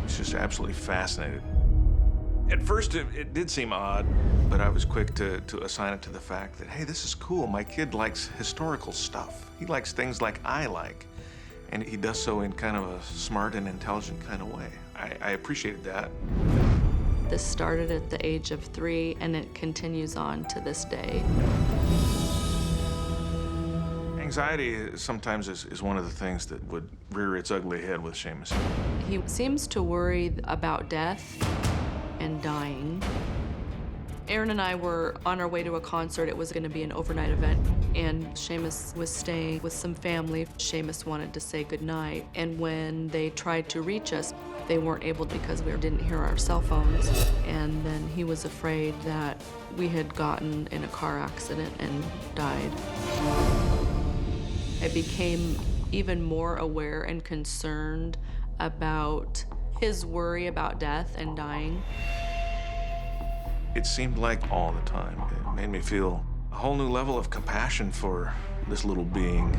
He's just absolutely fascinated. At first, it did seem odd, but I was quick to assign it to the fact that, hey, this is cool. My kid likes historical stuff. He likes things like I like, and he does so in kind of a smart and intelligent kind of way. I appreciated that. This started at the age of 3, and it continues on to this day. Anxiety sometimes is one of the things that would rear its ugly head with Sheamus. He seems to worry about death and dying. Aaron and I were on our way to a concert. It was going to be an overnight event, and Sheamus was staying with some family. Sheamus wanted to say goodnight, and when they tried to reach us, they weren't able because we didn't hear our cell phones. And then he was afraid that we had gotten in a car accident and died. I became even more aware and concerned about his worry about death and dying. It seemed like all the time. It made me feel a whole new level of compassion for this little being.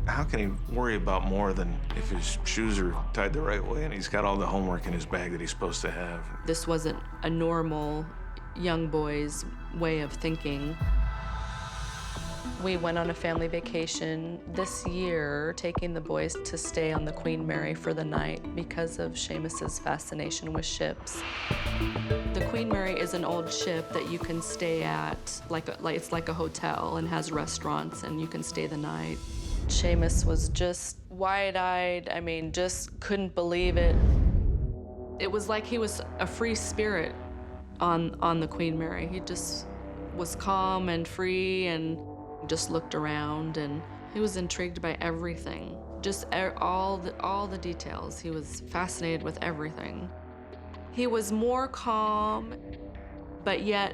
How can he worry about more than if his shoes are tied the right way and he's got all the homework in his bag that he's supposed to have? This wasn't a normal young boy's way of thinking. We went on a family vacation this year, taking the boys to stay on the Queen Mary for the night because of Sheamus's fascination with ships. The Queen Mary is an old ship that you can stay at, it's like a hotel and has restaurants, and you can stay the night. Sheamus was just wide-eyed, just couldn't believe it. It was like he was a free spirit on the Queen Mary. He just was calm and free and just looked around, and he was intrigued by everything. Just all the details. He was fascinated with everything. He was more calm, but yet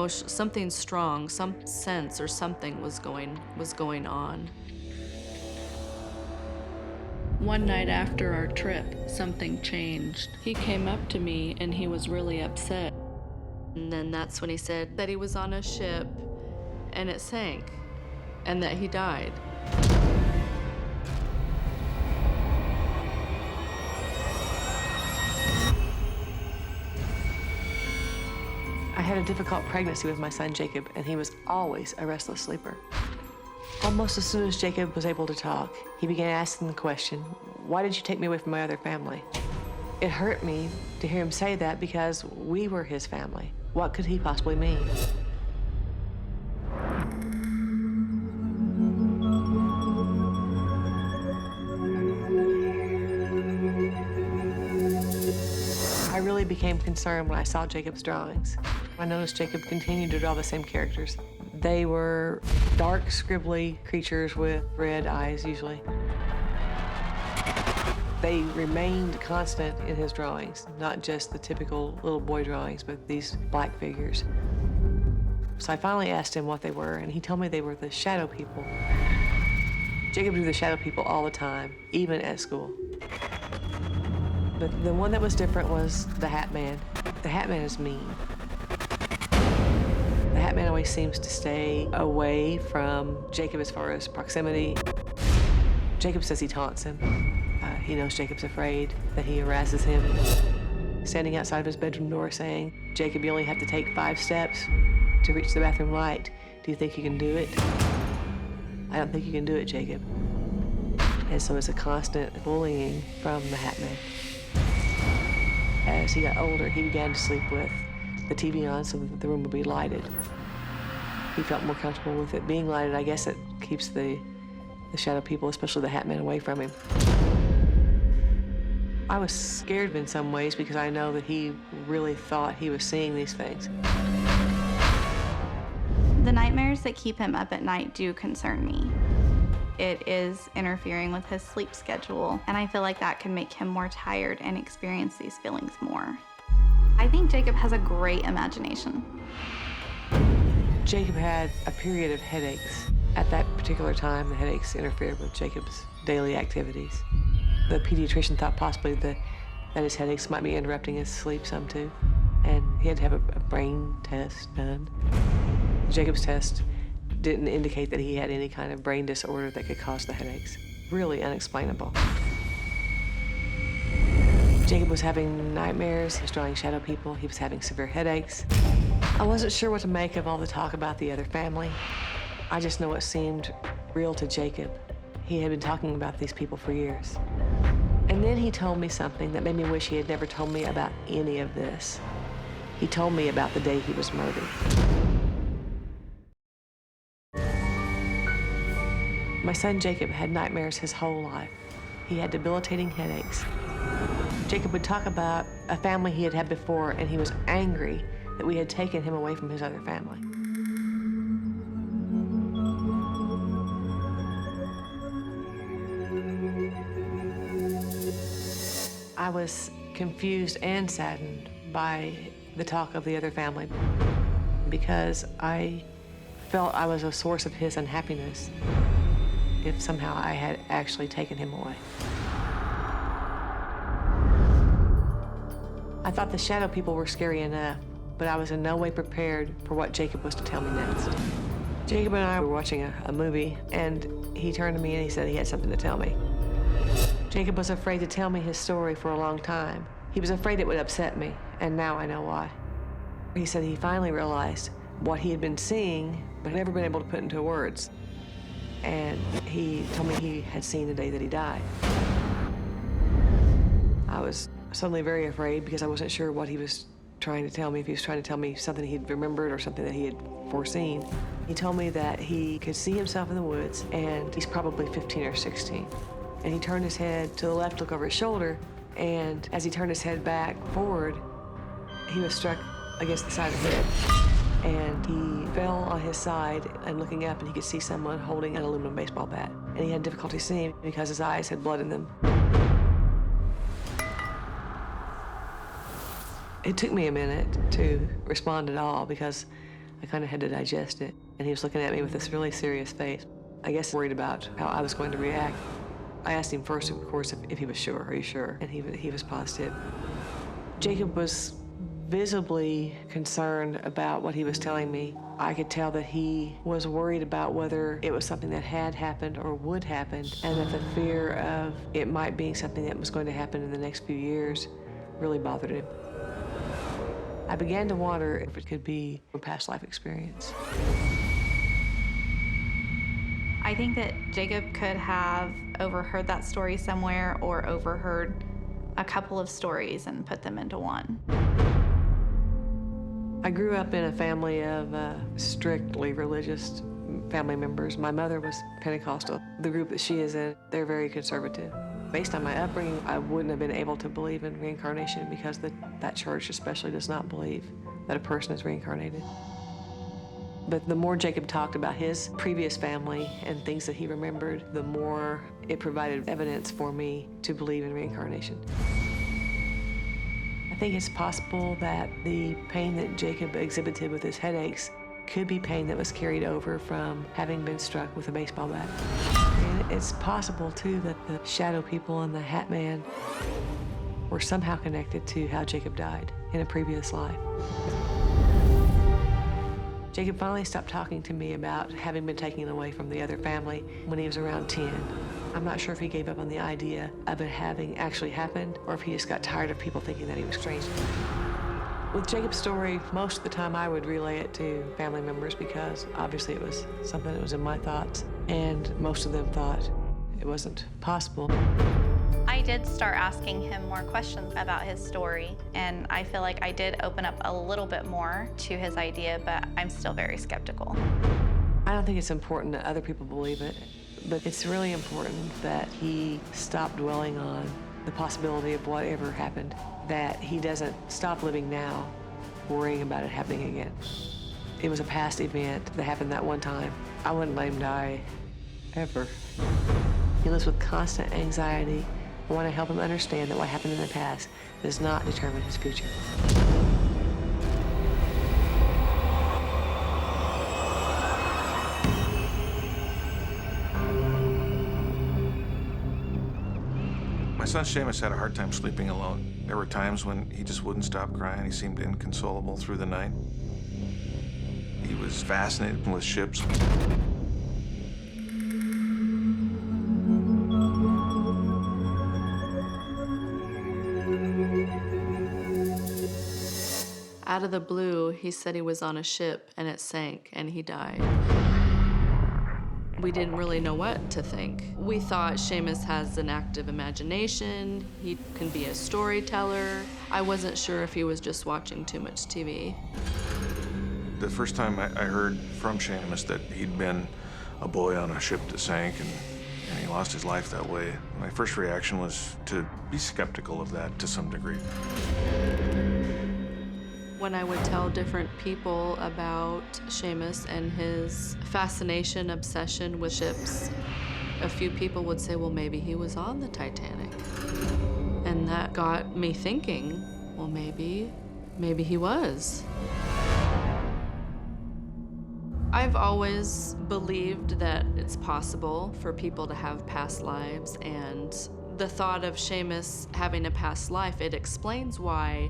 something strong, some sense or something was going on. One night after our trip, something changed. He came up to me and he was really upset. And then that's when he said that he was on a ship and it sank and that he died. I had a difficult pregnancy with my son Jacob, and he was always a restless sleeper. Almost as soon as Jacob was able to talk, he began asking the question, "Why did you take me away from my other family?" It hurt me to hear him say that because we were his family. What could he possibly mean? I really became concerned when I saw Jacob's drawings. I noticed Jacob continued to draw the same characters. They were dark, scribbly creatures with red eyes, usually. They remained constant in his drawings, not just the typical little boy drawings, but these black figures. So I finally asked him what they were, and he told me they were the shadow people. Jacob drew the shadow people all the time, even at school. But the one that was different was the Hat Man. The Hat Man is mean. The Hat Man always seems to stay away from Jacob as far as proximity. Jacob says he taunts him. He knows Jacob's afraid, that he harasses him. Standing outside of his bedroom door saying, "Jacob, you only have to take 5 steps to reach the bathroom light. Do you think you can do it?" "I don't think you can do it, Jacob." And so it's a constant bullying from the Hat Man. As he got older, he began to sleep with the TV on so that the room would be lighted. He felt more comfortable with it being lighted. I guess it keeps the shadow people, especially the Hat Man, away from him. I was scared in some ways because I know that he really thought he was seeing these things. The nightmares that keep him up at night do concern me. It is interfering with his sleep schedule, and I feel like that can make him more tired and experience these feelings more. I think Jacob has a great imagination. Jacob had a period of headaches. At that particular time, the headaches interfered with Jacob's daily activities. The pediatrician thought possibly that his headaches might be interrupting his sleep some too, and he had to have a brain test done. Jacob's test didn't indicate that he had any kind of brain disorder that could cause the headaches. Really unexplainable. Jacob was having nightmares, he was drawing shadow people, he was having severe headaches. I wasn't sure what to make of all the talk about the other family. I just know it seemed real to Jacob. He had been talking about these people for years. And then he told me something that made me wish he had never told me about any of this. He told me about the day he was murdered. My son Jacob had nightmares his whole life. He had debilitating headaches. Jacob would talk about a family he had had before, and he was angry that we had taken him away from his other family. I was confused and saddened by the talk of the other family because I felt I was a source of his unhappiness if somehow I had actually taken him away. I thought the shadow people were scary enough, but I was in no way prepared for what Jacob was to tell me next. Jacob and I were watching a movie, and he turned to me and he said he had something to tell me. Jacob was afraid to tell me his story for a long time. He was afraid it would upset me, and now I know why. He said he finally realized what he had been seeing, but had never been able to put into words. And he told me he had seen the day that he died. I was suddenly very afraid because I wasn't sure what he was trying to tell me, if he was trying to tell me something he'd remembered or something that he had foreseen. He told me that he could see himself in the woods, and he's probably 15 or 16. And he turned his head to the left, look over his shoulder, and as he turned his head back forward, he was struck against the side of the head. And he fell on his side and looking up, and he could see someone holding an aluminum baseball bat. And he had difficulty seeing because his eyes had blood in them. It took me a minute to respond at all because I kind of had to digest it. And he was looking at me with this really serious face. I guess worried about how I was going to react. I asked him first, of course, if he was sure. Are you sure? And he was positive. Jacob was visibly concerned about what he was telling me. I could tell that he was worried about whether it was something that had happened or would happen, and that the fear of it might be something that was going to happen in the next few years really bothered him. I began to wonder if it could be a past life experience. I think that Jacob could have overheard that story somewhere or overheard a couple of stories and put them into one. I grew up in a family of strictly religious family members. My mother was Pentecostal. The group that she is in, they're very conservative. Based on my upbringing, I wouldn't have been able to believe in reincarnation because that church especially does not believe that a person is reincarnated. But the more Jacob talked about his previous family and things that he remembered, the more it provided evidence for me to believe in reincarnation. I think it's possible that the pain that Jacob exhibited with his headaches could be pain that was carried over from having been struck with a baseball bat. And it's possible, too, that the shadow people and the Hat Man were somehow connected to how Jacob died in a previous life. Jacob finally stopped talking to me about having been taken away from the other family when he was around 10. I'm not sure if he gave up on the idea of it having actually happened or if he just got tired of people thinking that he was strange. With Jacob's story, most of the time I would relay it to family members because obviously it was something that was in my thoughts, and most of them thought it wasn't possible. I did start asking him more questions about his story, and I feel like I did open up a little bit more to his idea, but I'm still very skeptical. I don't think it's important that other people believe it, but it's really important that he stop dwelling on the possibility of whatever happened, that he doesn't stop living now worrying about it happening again. It was a past event that happened that one time. I wouldn't let him die ever. He lives with constant anxiety. I want to help him understand that what happened in the past does not determine his future. My son Sheamus had a hard time sleeping alone. There were times when he just wouldn't stop crying. He seemed inconsolable through the night. He was fascinated with ships. Out of the blue, he said he was on a ship and it sank and he died. We didn't really know what to think. We thought Sheamus has an active imagination, he can be a storyteller. I wasn't sure if he was just watching too much TV. The first time I heard from Sheamus that he'd been a boy on a ship that sank, and he lost his life that way. My first reaction was to be skeptical of that to some degree. When I would tell different people about Sheamus and his fascination, obsession with ships, a few people would say, well, maybe he was on the Titanic. And that got me thinking, well, maybe he was. I've always believed that it's possible for people to have past lives, and the thought of Sheamus having a past life, it explains why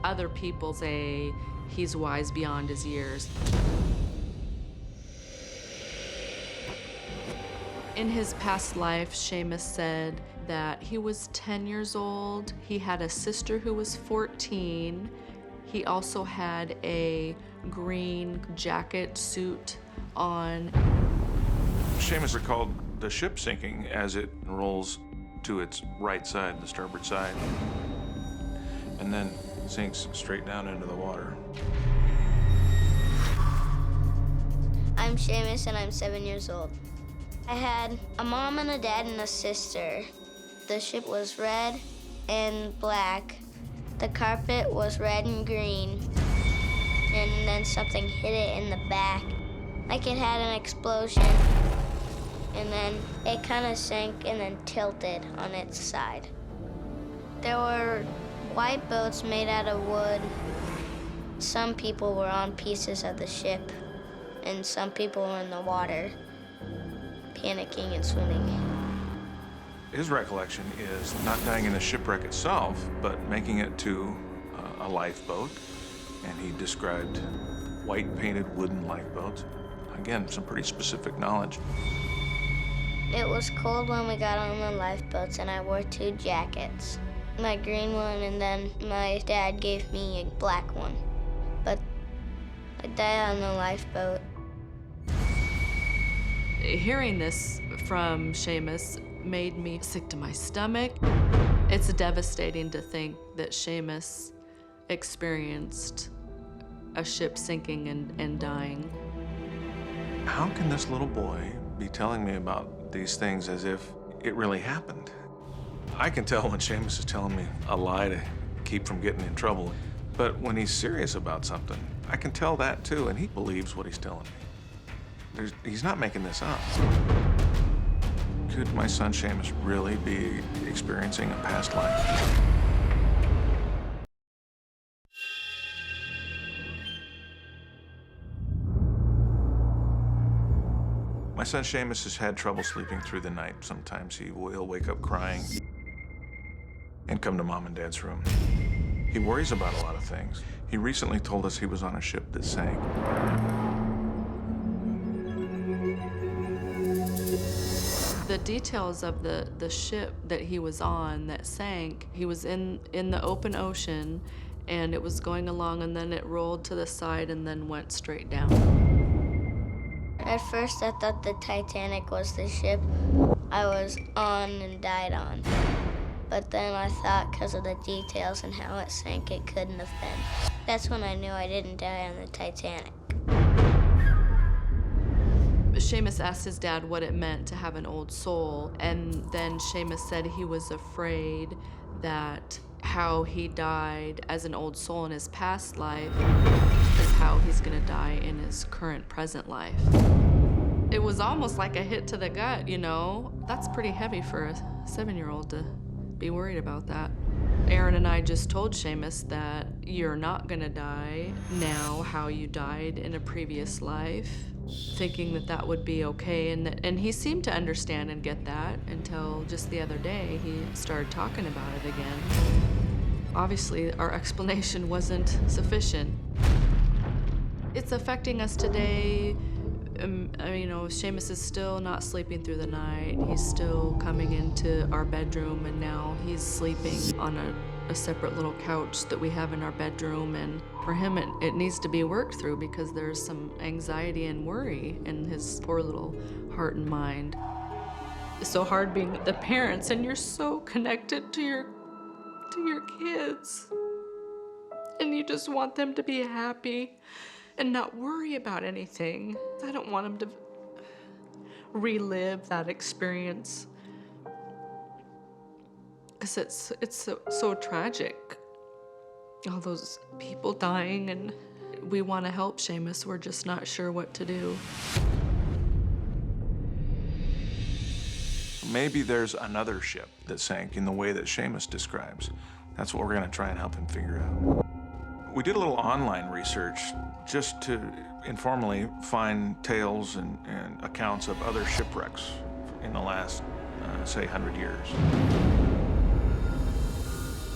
other people say he's wise beyond his years. In his past life, Sheamus said that he was 10 years old. He had a sister who was 14. He also had a green jacket suit on. Sheamus recalled the ship sinking as it rolls to its right side, the starboard side, and then sinks straight down into the water. I'm Sheamus and I'm 7 years old. I had a mom and a dad and a sister. The ship was red and black. The carpet was red and green. And then something hit it in the back. Like it had an explosion. And then it kind of sank and then tilted on its side. There were white boats made out of wood. Some people were on pieces of the ship, and some people were in the water, panicking and swimming. His recollection is not dying in the shipwreck itself, but making it to a lifeboat. And he described white painted wooden lifeboats. Again, some pretty specific knowledge. It was cold when we got on the lifeboats, and I wore 2 jackets. My green one, and then my dad gave me a black one. But I died on the lifeboat. Hearing this from Sheamus made me sick to my stomach. It's devastating to think that Sheamus experienced a ship sinking and dying. How can this little boy be telling me about these things as if it really happened? I can tell when Sheamus is telling me a lie to keep from getting in trouble. But when he's serious about something, I can tell that too, and he believes what he's telling me. He's not making this up. Could my son Sheamus really be experiencing a past life? My son Sheamus has had trouble sleeping through the night. Sometimes he'll wake up crying and come to Mom and Dad's room. He worries about a lot of things. He recently told us he was on a ship that sank. The details of the ship that he was on that sank, he was in the open ocean, and it was going along, and then it rolled to the side and then went straight down. At first, I thought the Titanic was the ship I was on and died on. But then I thought because of the details and how it sank, it couldn't have been. That's when I knew I didn't die on the Titanic. Sheamus asked his dad what it meant to have an old soul, and then Sheamus said he was afraid that how he died as an old soul in his past life is how he's gonna die in his current present life. It was almost like a hit to the gut, you know? That's pretty heavy for a 7-year-old to be worried about that. Aaron and I just told Sheamus that you're not gonna die now how you died in a previous life, thinking that that would be okay, and he seemed to understand and get that until just the other day he started talking about it again. Obviously, our explanation wasn't sufficient. It's affecting us today. You know, Sheamus is still not sleeping through the night. He's still coming into our bedroom, and now he's sleeping on a separate little couch that we have in our bedroom. And for him, it needs to be worked through because there's some anxiety and worry in his poor little heart and mind. It's so hard being the parents, and you're so connected to your kids. And you just want them to be happy and not worry about anything. I don't want them relive that experience because it's so tragic. All those people dying, and we want to help Sheamus. We're just not sure what to do. Maybe there's another ship that sank in the way that Sheamus describes. That's what we're going to try and help him figure out. We did a little online research just to informally find tales and accounts of other shipwrecks in the last, say, 100 years.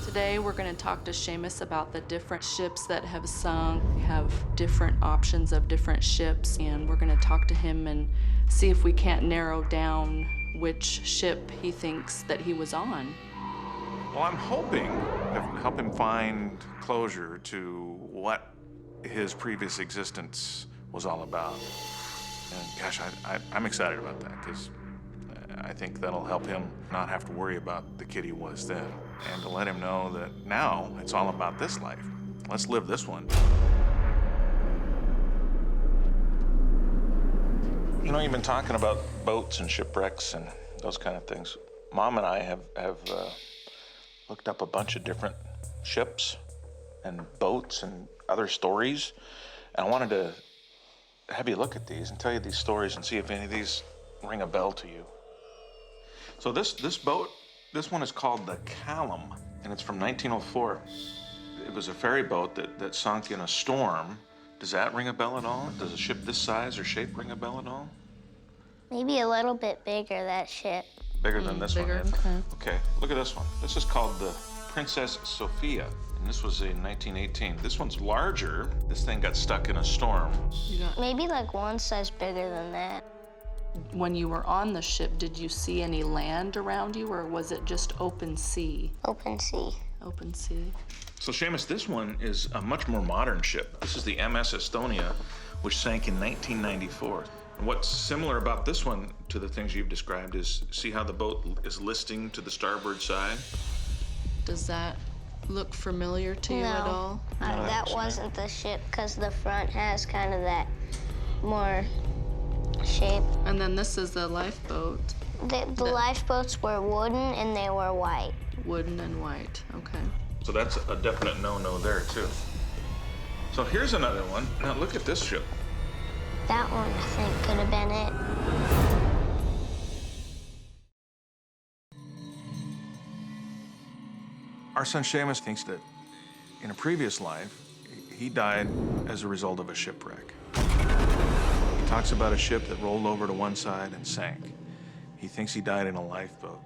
Today, we're going to talk to Sheamus about the different ships that have sunk. We have different options of different ships, and we're going to talk to him and see if we can't narrow down which ship he thinks that he was on. Well, I'm hoping to help him find closure to what his previous existence was all about. And gosh, I'm excited about that, because I think that'll help him not have to worry about the kid he was then, and to let him know that now it's all about this life. Let's live this one. You know, you've been talking about boats and shipwrecks and those kind of things. Mom and I have looked up a bunch of different ships and boats and other stories, and I wanted to have you look at these and tell you these stories and see if any of these ring a bell to you. So this boat, this one is called the Callum, and it's from 1904. It was a ferry boat that sunk in a storm. Does that ring a bell at all? Does a ship this size or shape ring a bell at all? Maybe a little bit bigger, that ship. Bigger than this bigger. one? Okay, look at this one. This is called the Princess Sophia, and this was in 1918. This one's larger. This thing got stuck in a storm. Maybe like one size bigger than that. When you were on the ship, did you see any land around you, or was it just open sea? Open sea. Open sea. So Sheamus, this one is a much more modern ship. This is the MS Estonia, which sank in 1994. And what's similar about this one to the things you've described is, see how the boat is listing to the starboard side? Does that look familiar to you at all? No, that wasn't the ship, because the front has kind of that more shape. And then this is the lifeboat. The lifeboats were wooden and they were white. Wooden and white, okay. So that's a definite no-no there, too. So here's another one. Now look at this ship. That one, I think, could have been it. Our son Sheamus thinks that in a previous life, he died as a result of a shipwreck. He talks about a ship that rolled over to one side and sank. He thinks he died in a lifeboat.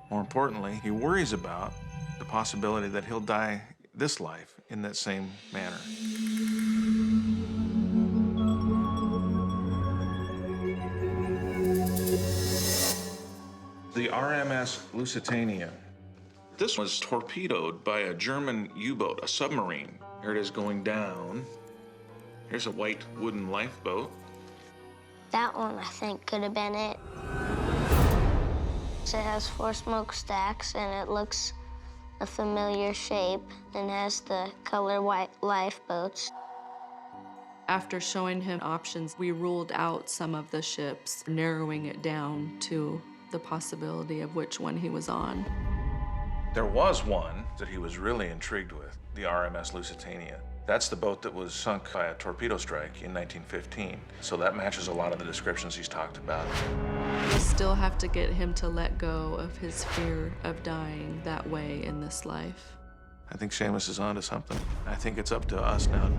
More importantly, he worries about the possibility that he'll die this life in that same manner. The RMS Lusitania. This was torpedoed by a German U-boat, a submarine. Here it is going down. Here's a white wooden lifeboat. That one, I think, could have been it. It has 4 smokestacks, and it looks a familiar shape, and has the color white lifeboats. After showing him options, we ruled out some of the ships, narrowing it down to the possibility of which one he was on. There was one that he was really intrigued with, the RMS Lusitania. That's the boat that was sunk by a torpedo strike in 1915. So that matches a lot of the descriptions he's talked about. We still have to get him to let go of his fear of dying that way in this life. I think Sheamus is onto something. I think it's up to us now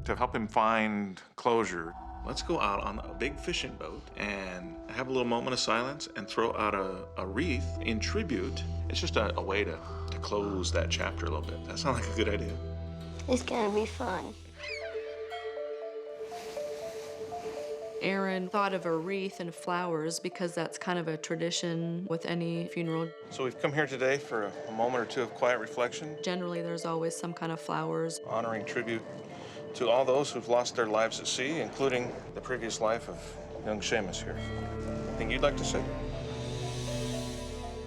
to help him find closure. Let's go out on a big fishing boat and have a little moment of silence and throw out a wreath in tribute. It's just a way to close that chapter a little bit. That sounds like a good idea. It's gonna be fun. Aaron thought of a wreath and flowers because that's kind of a tradition with any funeral. So we've come here today for a moment or two of quiet reflection. Generally, there's always some kind of flowers. Honoring tribute to all those who've lost their lives at sea, including the previous life of young Sheamus here. Anything you'd like to say?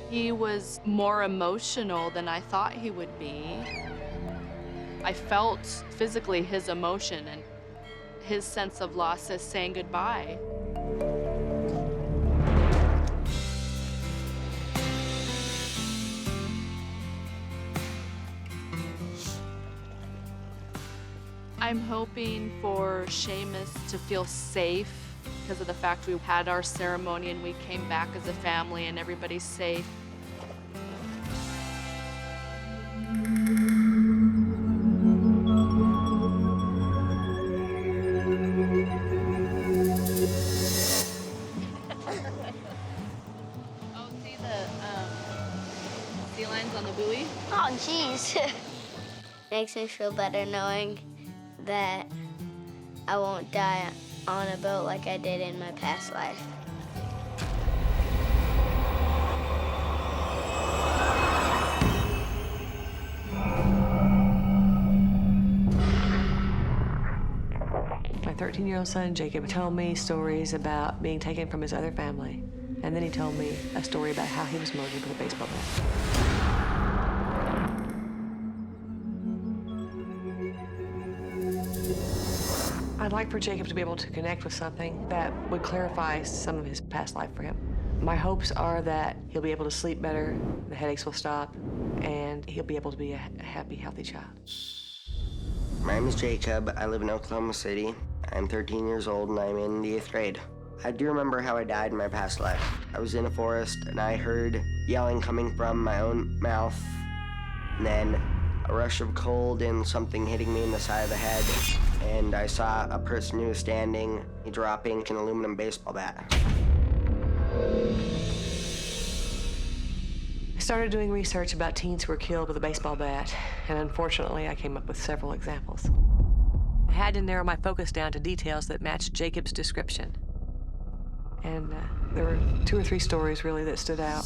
He was more emotional than I thought he would be. I felt physically his emotion and his sense of loss as saying goodbye. I'm hoping for Sheamus to feel safe because of the fact we had our ceremony and we came back as a family and everybody's safe. Oh, see the sea lions on the buoy? Oh, jeez. Makes me feel better knowing that I won't die on a boat like I did in my past life. My 13-year-old son, Jacob, told me stories about being taken from his other family. And then he told me a story about how he was murdered with a baseball bat. I'd like for Jacob to be able to connect with something that would clarify some of his past life for him. My hopes are that he'll be able to sleep better, the headaches will stop, and he'll be able to be a happy, healthy child. My name is Jacob. I live in Oklahoma City. I'm 13 years old and I'm in the 8th grade. I do remember how I died in my past life. I was in a forest and I heard yelling coming from my own mouth, and then a rush of cold and something hitting me in the side of the head. And I saw a person who was standing, dropping an aluminum baseball bat. I started doing research about teens who were killed with a baseball bat, and unfortunately, I came up with several examples. I had to narrow my focus down to details that matched Jacob's description. And there were 2 or 3 stories, really, that stood out.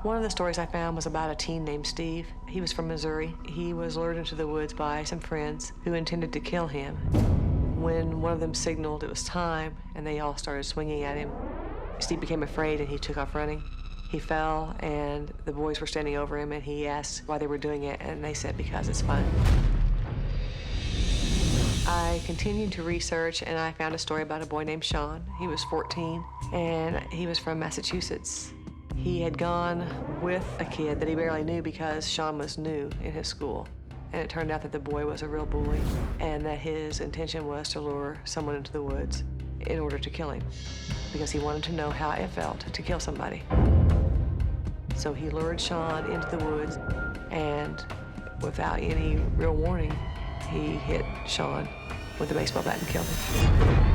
One of the stories I found was about a teen named Steve. He was from Missouri. He was lured into the woods by some friends who intended to kill him. When one of them signaled it was time and they all started swinging at him, Steve became afraid and he took off running. He fell and the boys were standing over him and he asked why they were doing it, and they said, because it's fun. I continued to research and I found a story about a boy named Sean. He was 14 and he was from Massachusetts. He had gone with a kid that he barely knew because Sean was new in his school. And it turned out that the boy was a real bully and that his intention was to lure someone into the woods in order to kill him because he wanted to know how it felt to kill somebody. So he lured Sean into the woods, and without any real warning, he hit Sean with a baseball bat and killed him.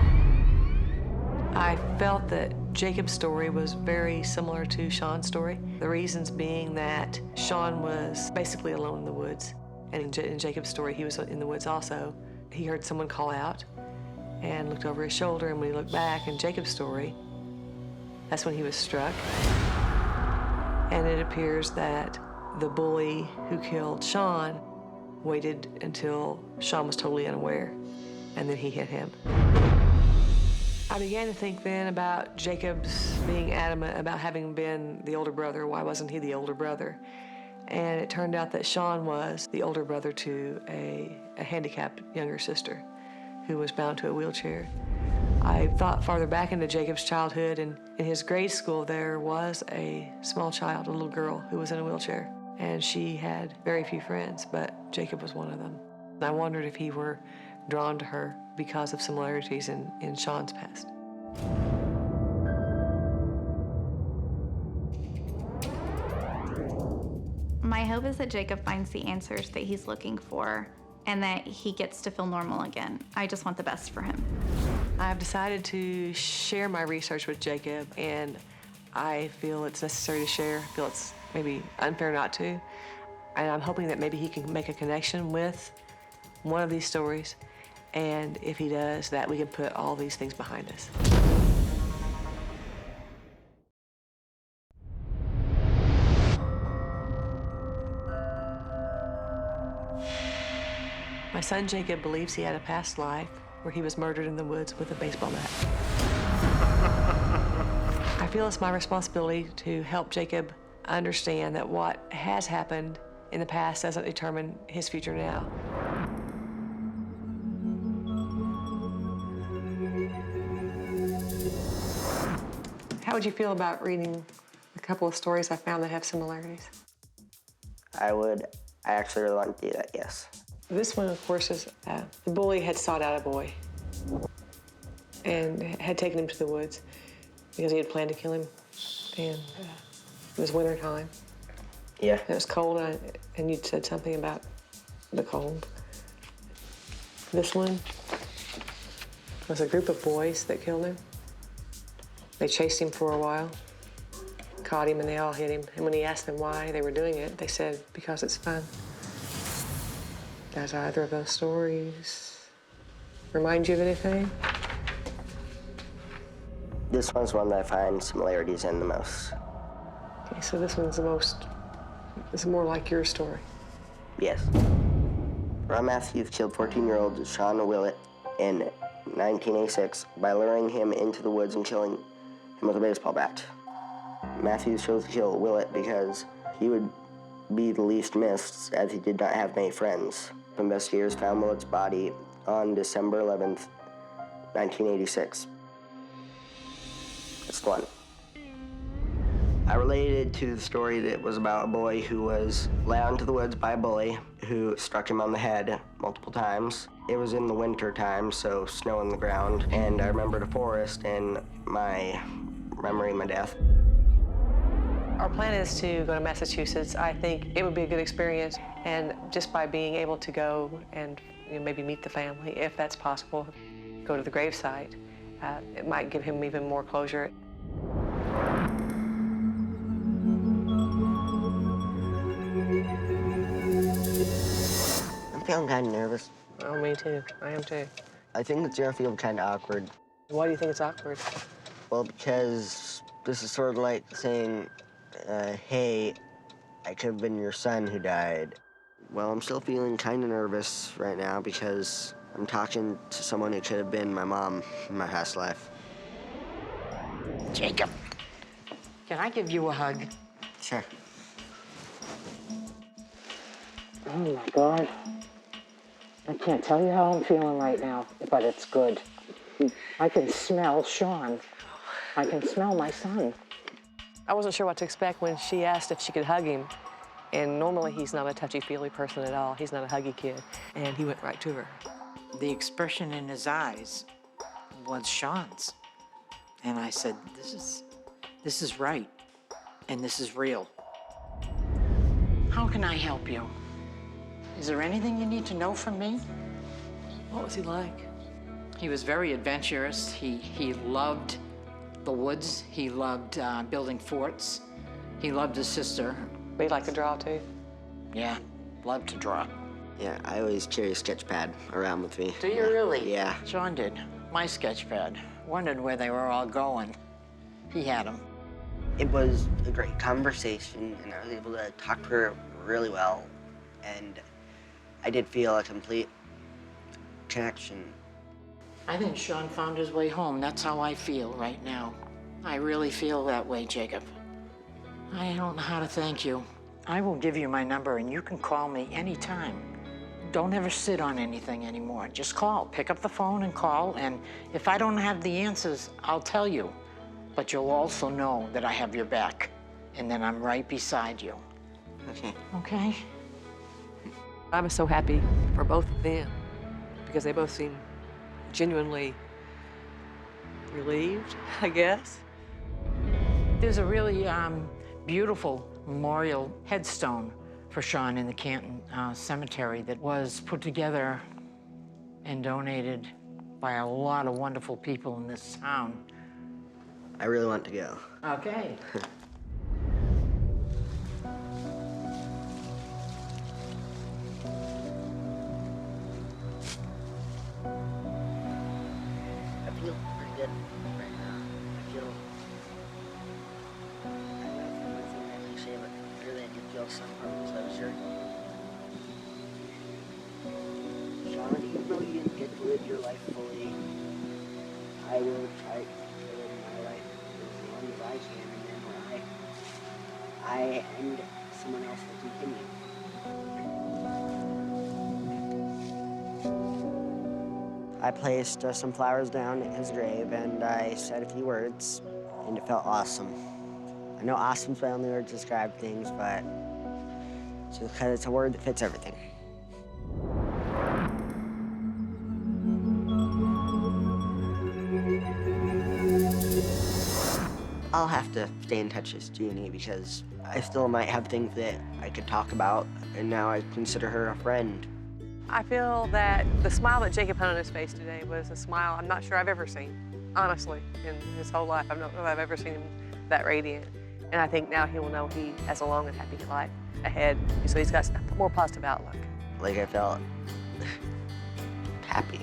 I felt that Jacob's story was very similar to Sean's story. The reasons being that Sean was basically alone in the woods. And in Jacob's story, he was in the woods also. He heard someone call out and looked over his shoulder, and when he looked back in Jacob's story, that's when he was struck. And it appears that the bully who killed Sean waited until Sean was totally unaware, and then he hit him. I began to think then about Jacob's being adamant about having been the older brother. Why wasn't he the older brother? And it turned out that Sean was the older brother to a handicapped younger sister who was bound to a wheelchair. I thought farther back into Jacob's childhood, and in his grade school there was a small child, a little girl, who was in a wheelchair. And she had very few friends, but Jacob was one of them. I wondered if he were drawn to her because of similarities in Sean's past. My hope is that Jacob finds the answers that he's looking for and that he gets to feel normal again. I just want the best for him. I've decided to share my research with Jacob, and I feel it's necessary to share. I feel it's maybe unfair not to. And I'm hoping that maybe he can make a connection with one of these stories. And if he does, that we can put all these things behind us. My son Jacob believes he had a past life where he was murdered in the woods with a baseball bat. I feel it's my responsibility to help Jacob understand that what has happened in the past doesn't determine his future now. How would you feel about reading a couple of stories I found that have similarities? I actually really want to do that, yes. This one, of course, is the bully had sought out a boy and had taken him to the woods because he had planned to kill him. And it was winter time. Yeah. And it was cold, and you'd said something about the cold. This one was a group of boys that killed him. They chased him for a while, caught him, and they all hit him. And when he asked them why they were doing it, they said, because it's fun. Does either of those stories remind you of anything? This one's one that I find similarities in the most. Okay, so this one's it's more like your story. Yes. Ron Matthews killed 14-year-old Sean Willett in 1986 by luring him into the woods and killing him with a baseball bat. Matthews chose to kill Willett because he would be the least missed, as he did not have many friends. Investigators found Willett's body on December 11th, 1986. That's the one. I related to the story that was about a boy who was led out into the woods by a bully who struck him on the head multiple times. It was in the winter time, so snow on the ground, and I remembered a forest and my memory of my death. Our plan is to go to Massachusetts. I think it would be a good experience, and just by being able to go and maybe meet the family, if that's possible, go to the gravesite, it might give him even more closure. I'm feeling kind of nervous. Oh, me too. I am too. I think it's gonna feel kind of awkward. Why do you think it's awkward? Well, because this is sort of like saying, hey, I could have been your son who died. Well, I'm still feeling kind of nervous right now because I'm talking to someone who could have been my mom in my past life. Jacob, can I give you a hug? Sure. Oh, my God. I can't tell you how I'm feeling right now, but it's good. I can smell Sean. I can smell my son. I wasn't sure what to expect when she asked if she could hug him. And normally he's not a touchy-feely person at all. He's not a huggy kid. And he went right to her. The expression in his eyes was Sean's. And I said, this is right, and this is real. How can I help you? Is there anything you need to know from me? What was he like? He was very adventurous. He loved the woods. He loved building forts. He loved his sister. But he liked to draw, too? Yeah, loved to draw. Yeah, I always carry a sketch pad around with me. Do you really? Yeah. Sean did. My sketch pad. Wondered where they were all going. He had them. It was a great conversation, and I was able to talk to her really well, and I did feel a complete connection. I think Sean found his way home. That's how I feel right now. I really feel that way, Jacob. I don't know how to thank you. I will give you my number, and you can call me anytime. Don't ever sit on anything anymore. Just call. Pick up the phone and call, and if I don't have the answers, I'll tell you. But you'll also know that I have your back, and that I'm right beside you. Okay. Okay? I was so happy for both of them because they both seemed genuinely relieved, I guess. There's a really beautiful memorial headstone for Sean in the Canton Cemetery that was put together and donated by a lot of wonderful people in this town. I really want to go. Okay. I feel pretty good right now. I feel... I don't know if it's anything I can say, but really I did feel some from this episode. Sean, even though you didn't get to live your life fully, I will try to live my life as long as I can, and then when I end, someone else will continue. I placed some flowers down at his grave, and I said a few words, and it felt awesome. I know awesome's my only word to describe things, but it's because it's a word that fits everything. I'll have to stay in touch with Jeannie because I still might have things that I could talk about, and now I consider her a friend. I feel that the smile that Jacob had on his face today was a smile I'm not sure I've ever seen, honestly, in his whole life. I don't know if I've ever seen him that radiant. And I think now he will know he has a long and happy life ahead, so he's got a more positive outlook. Like I felt happy.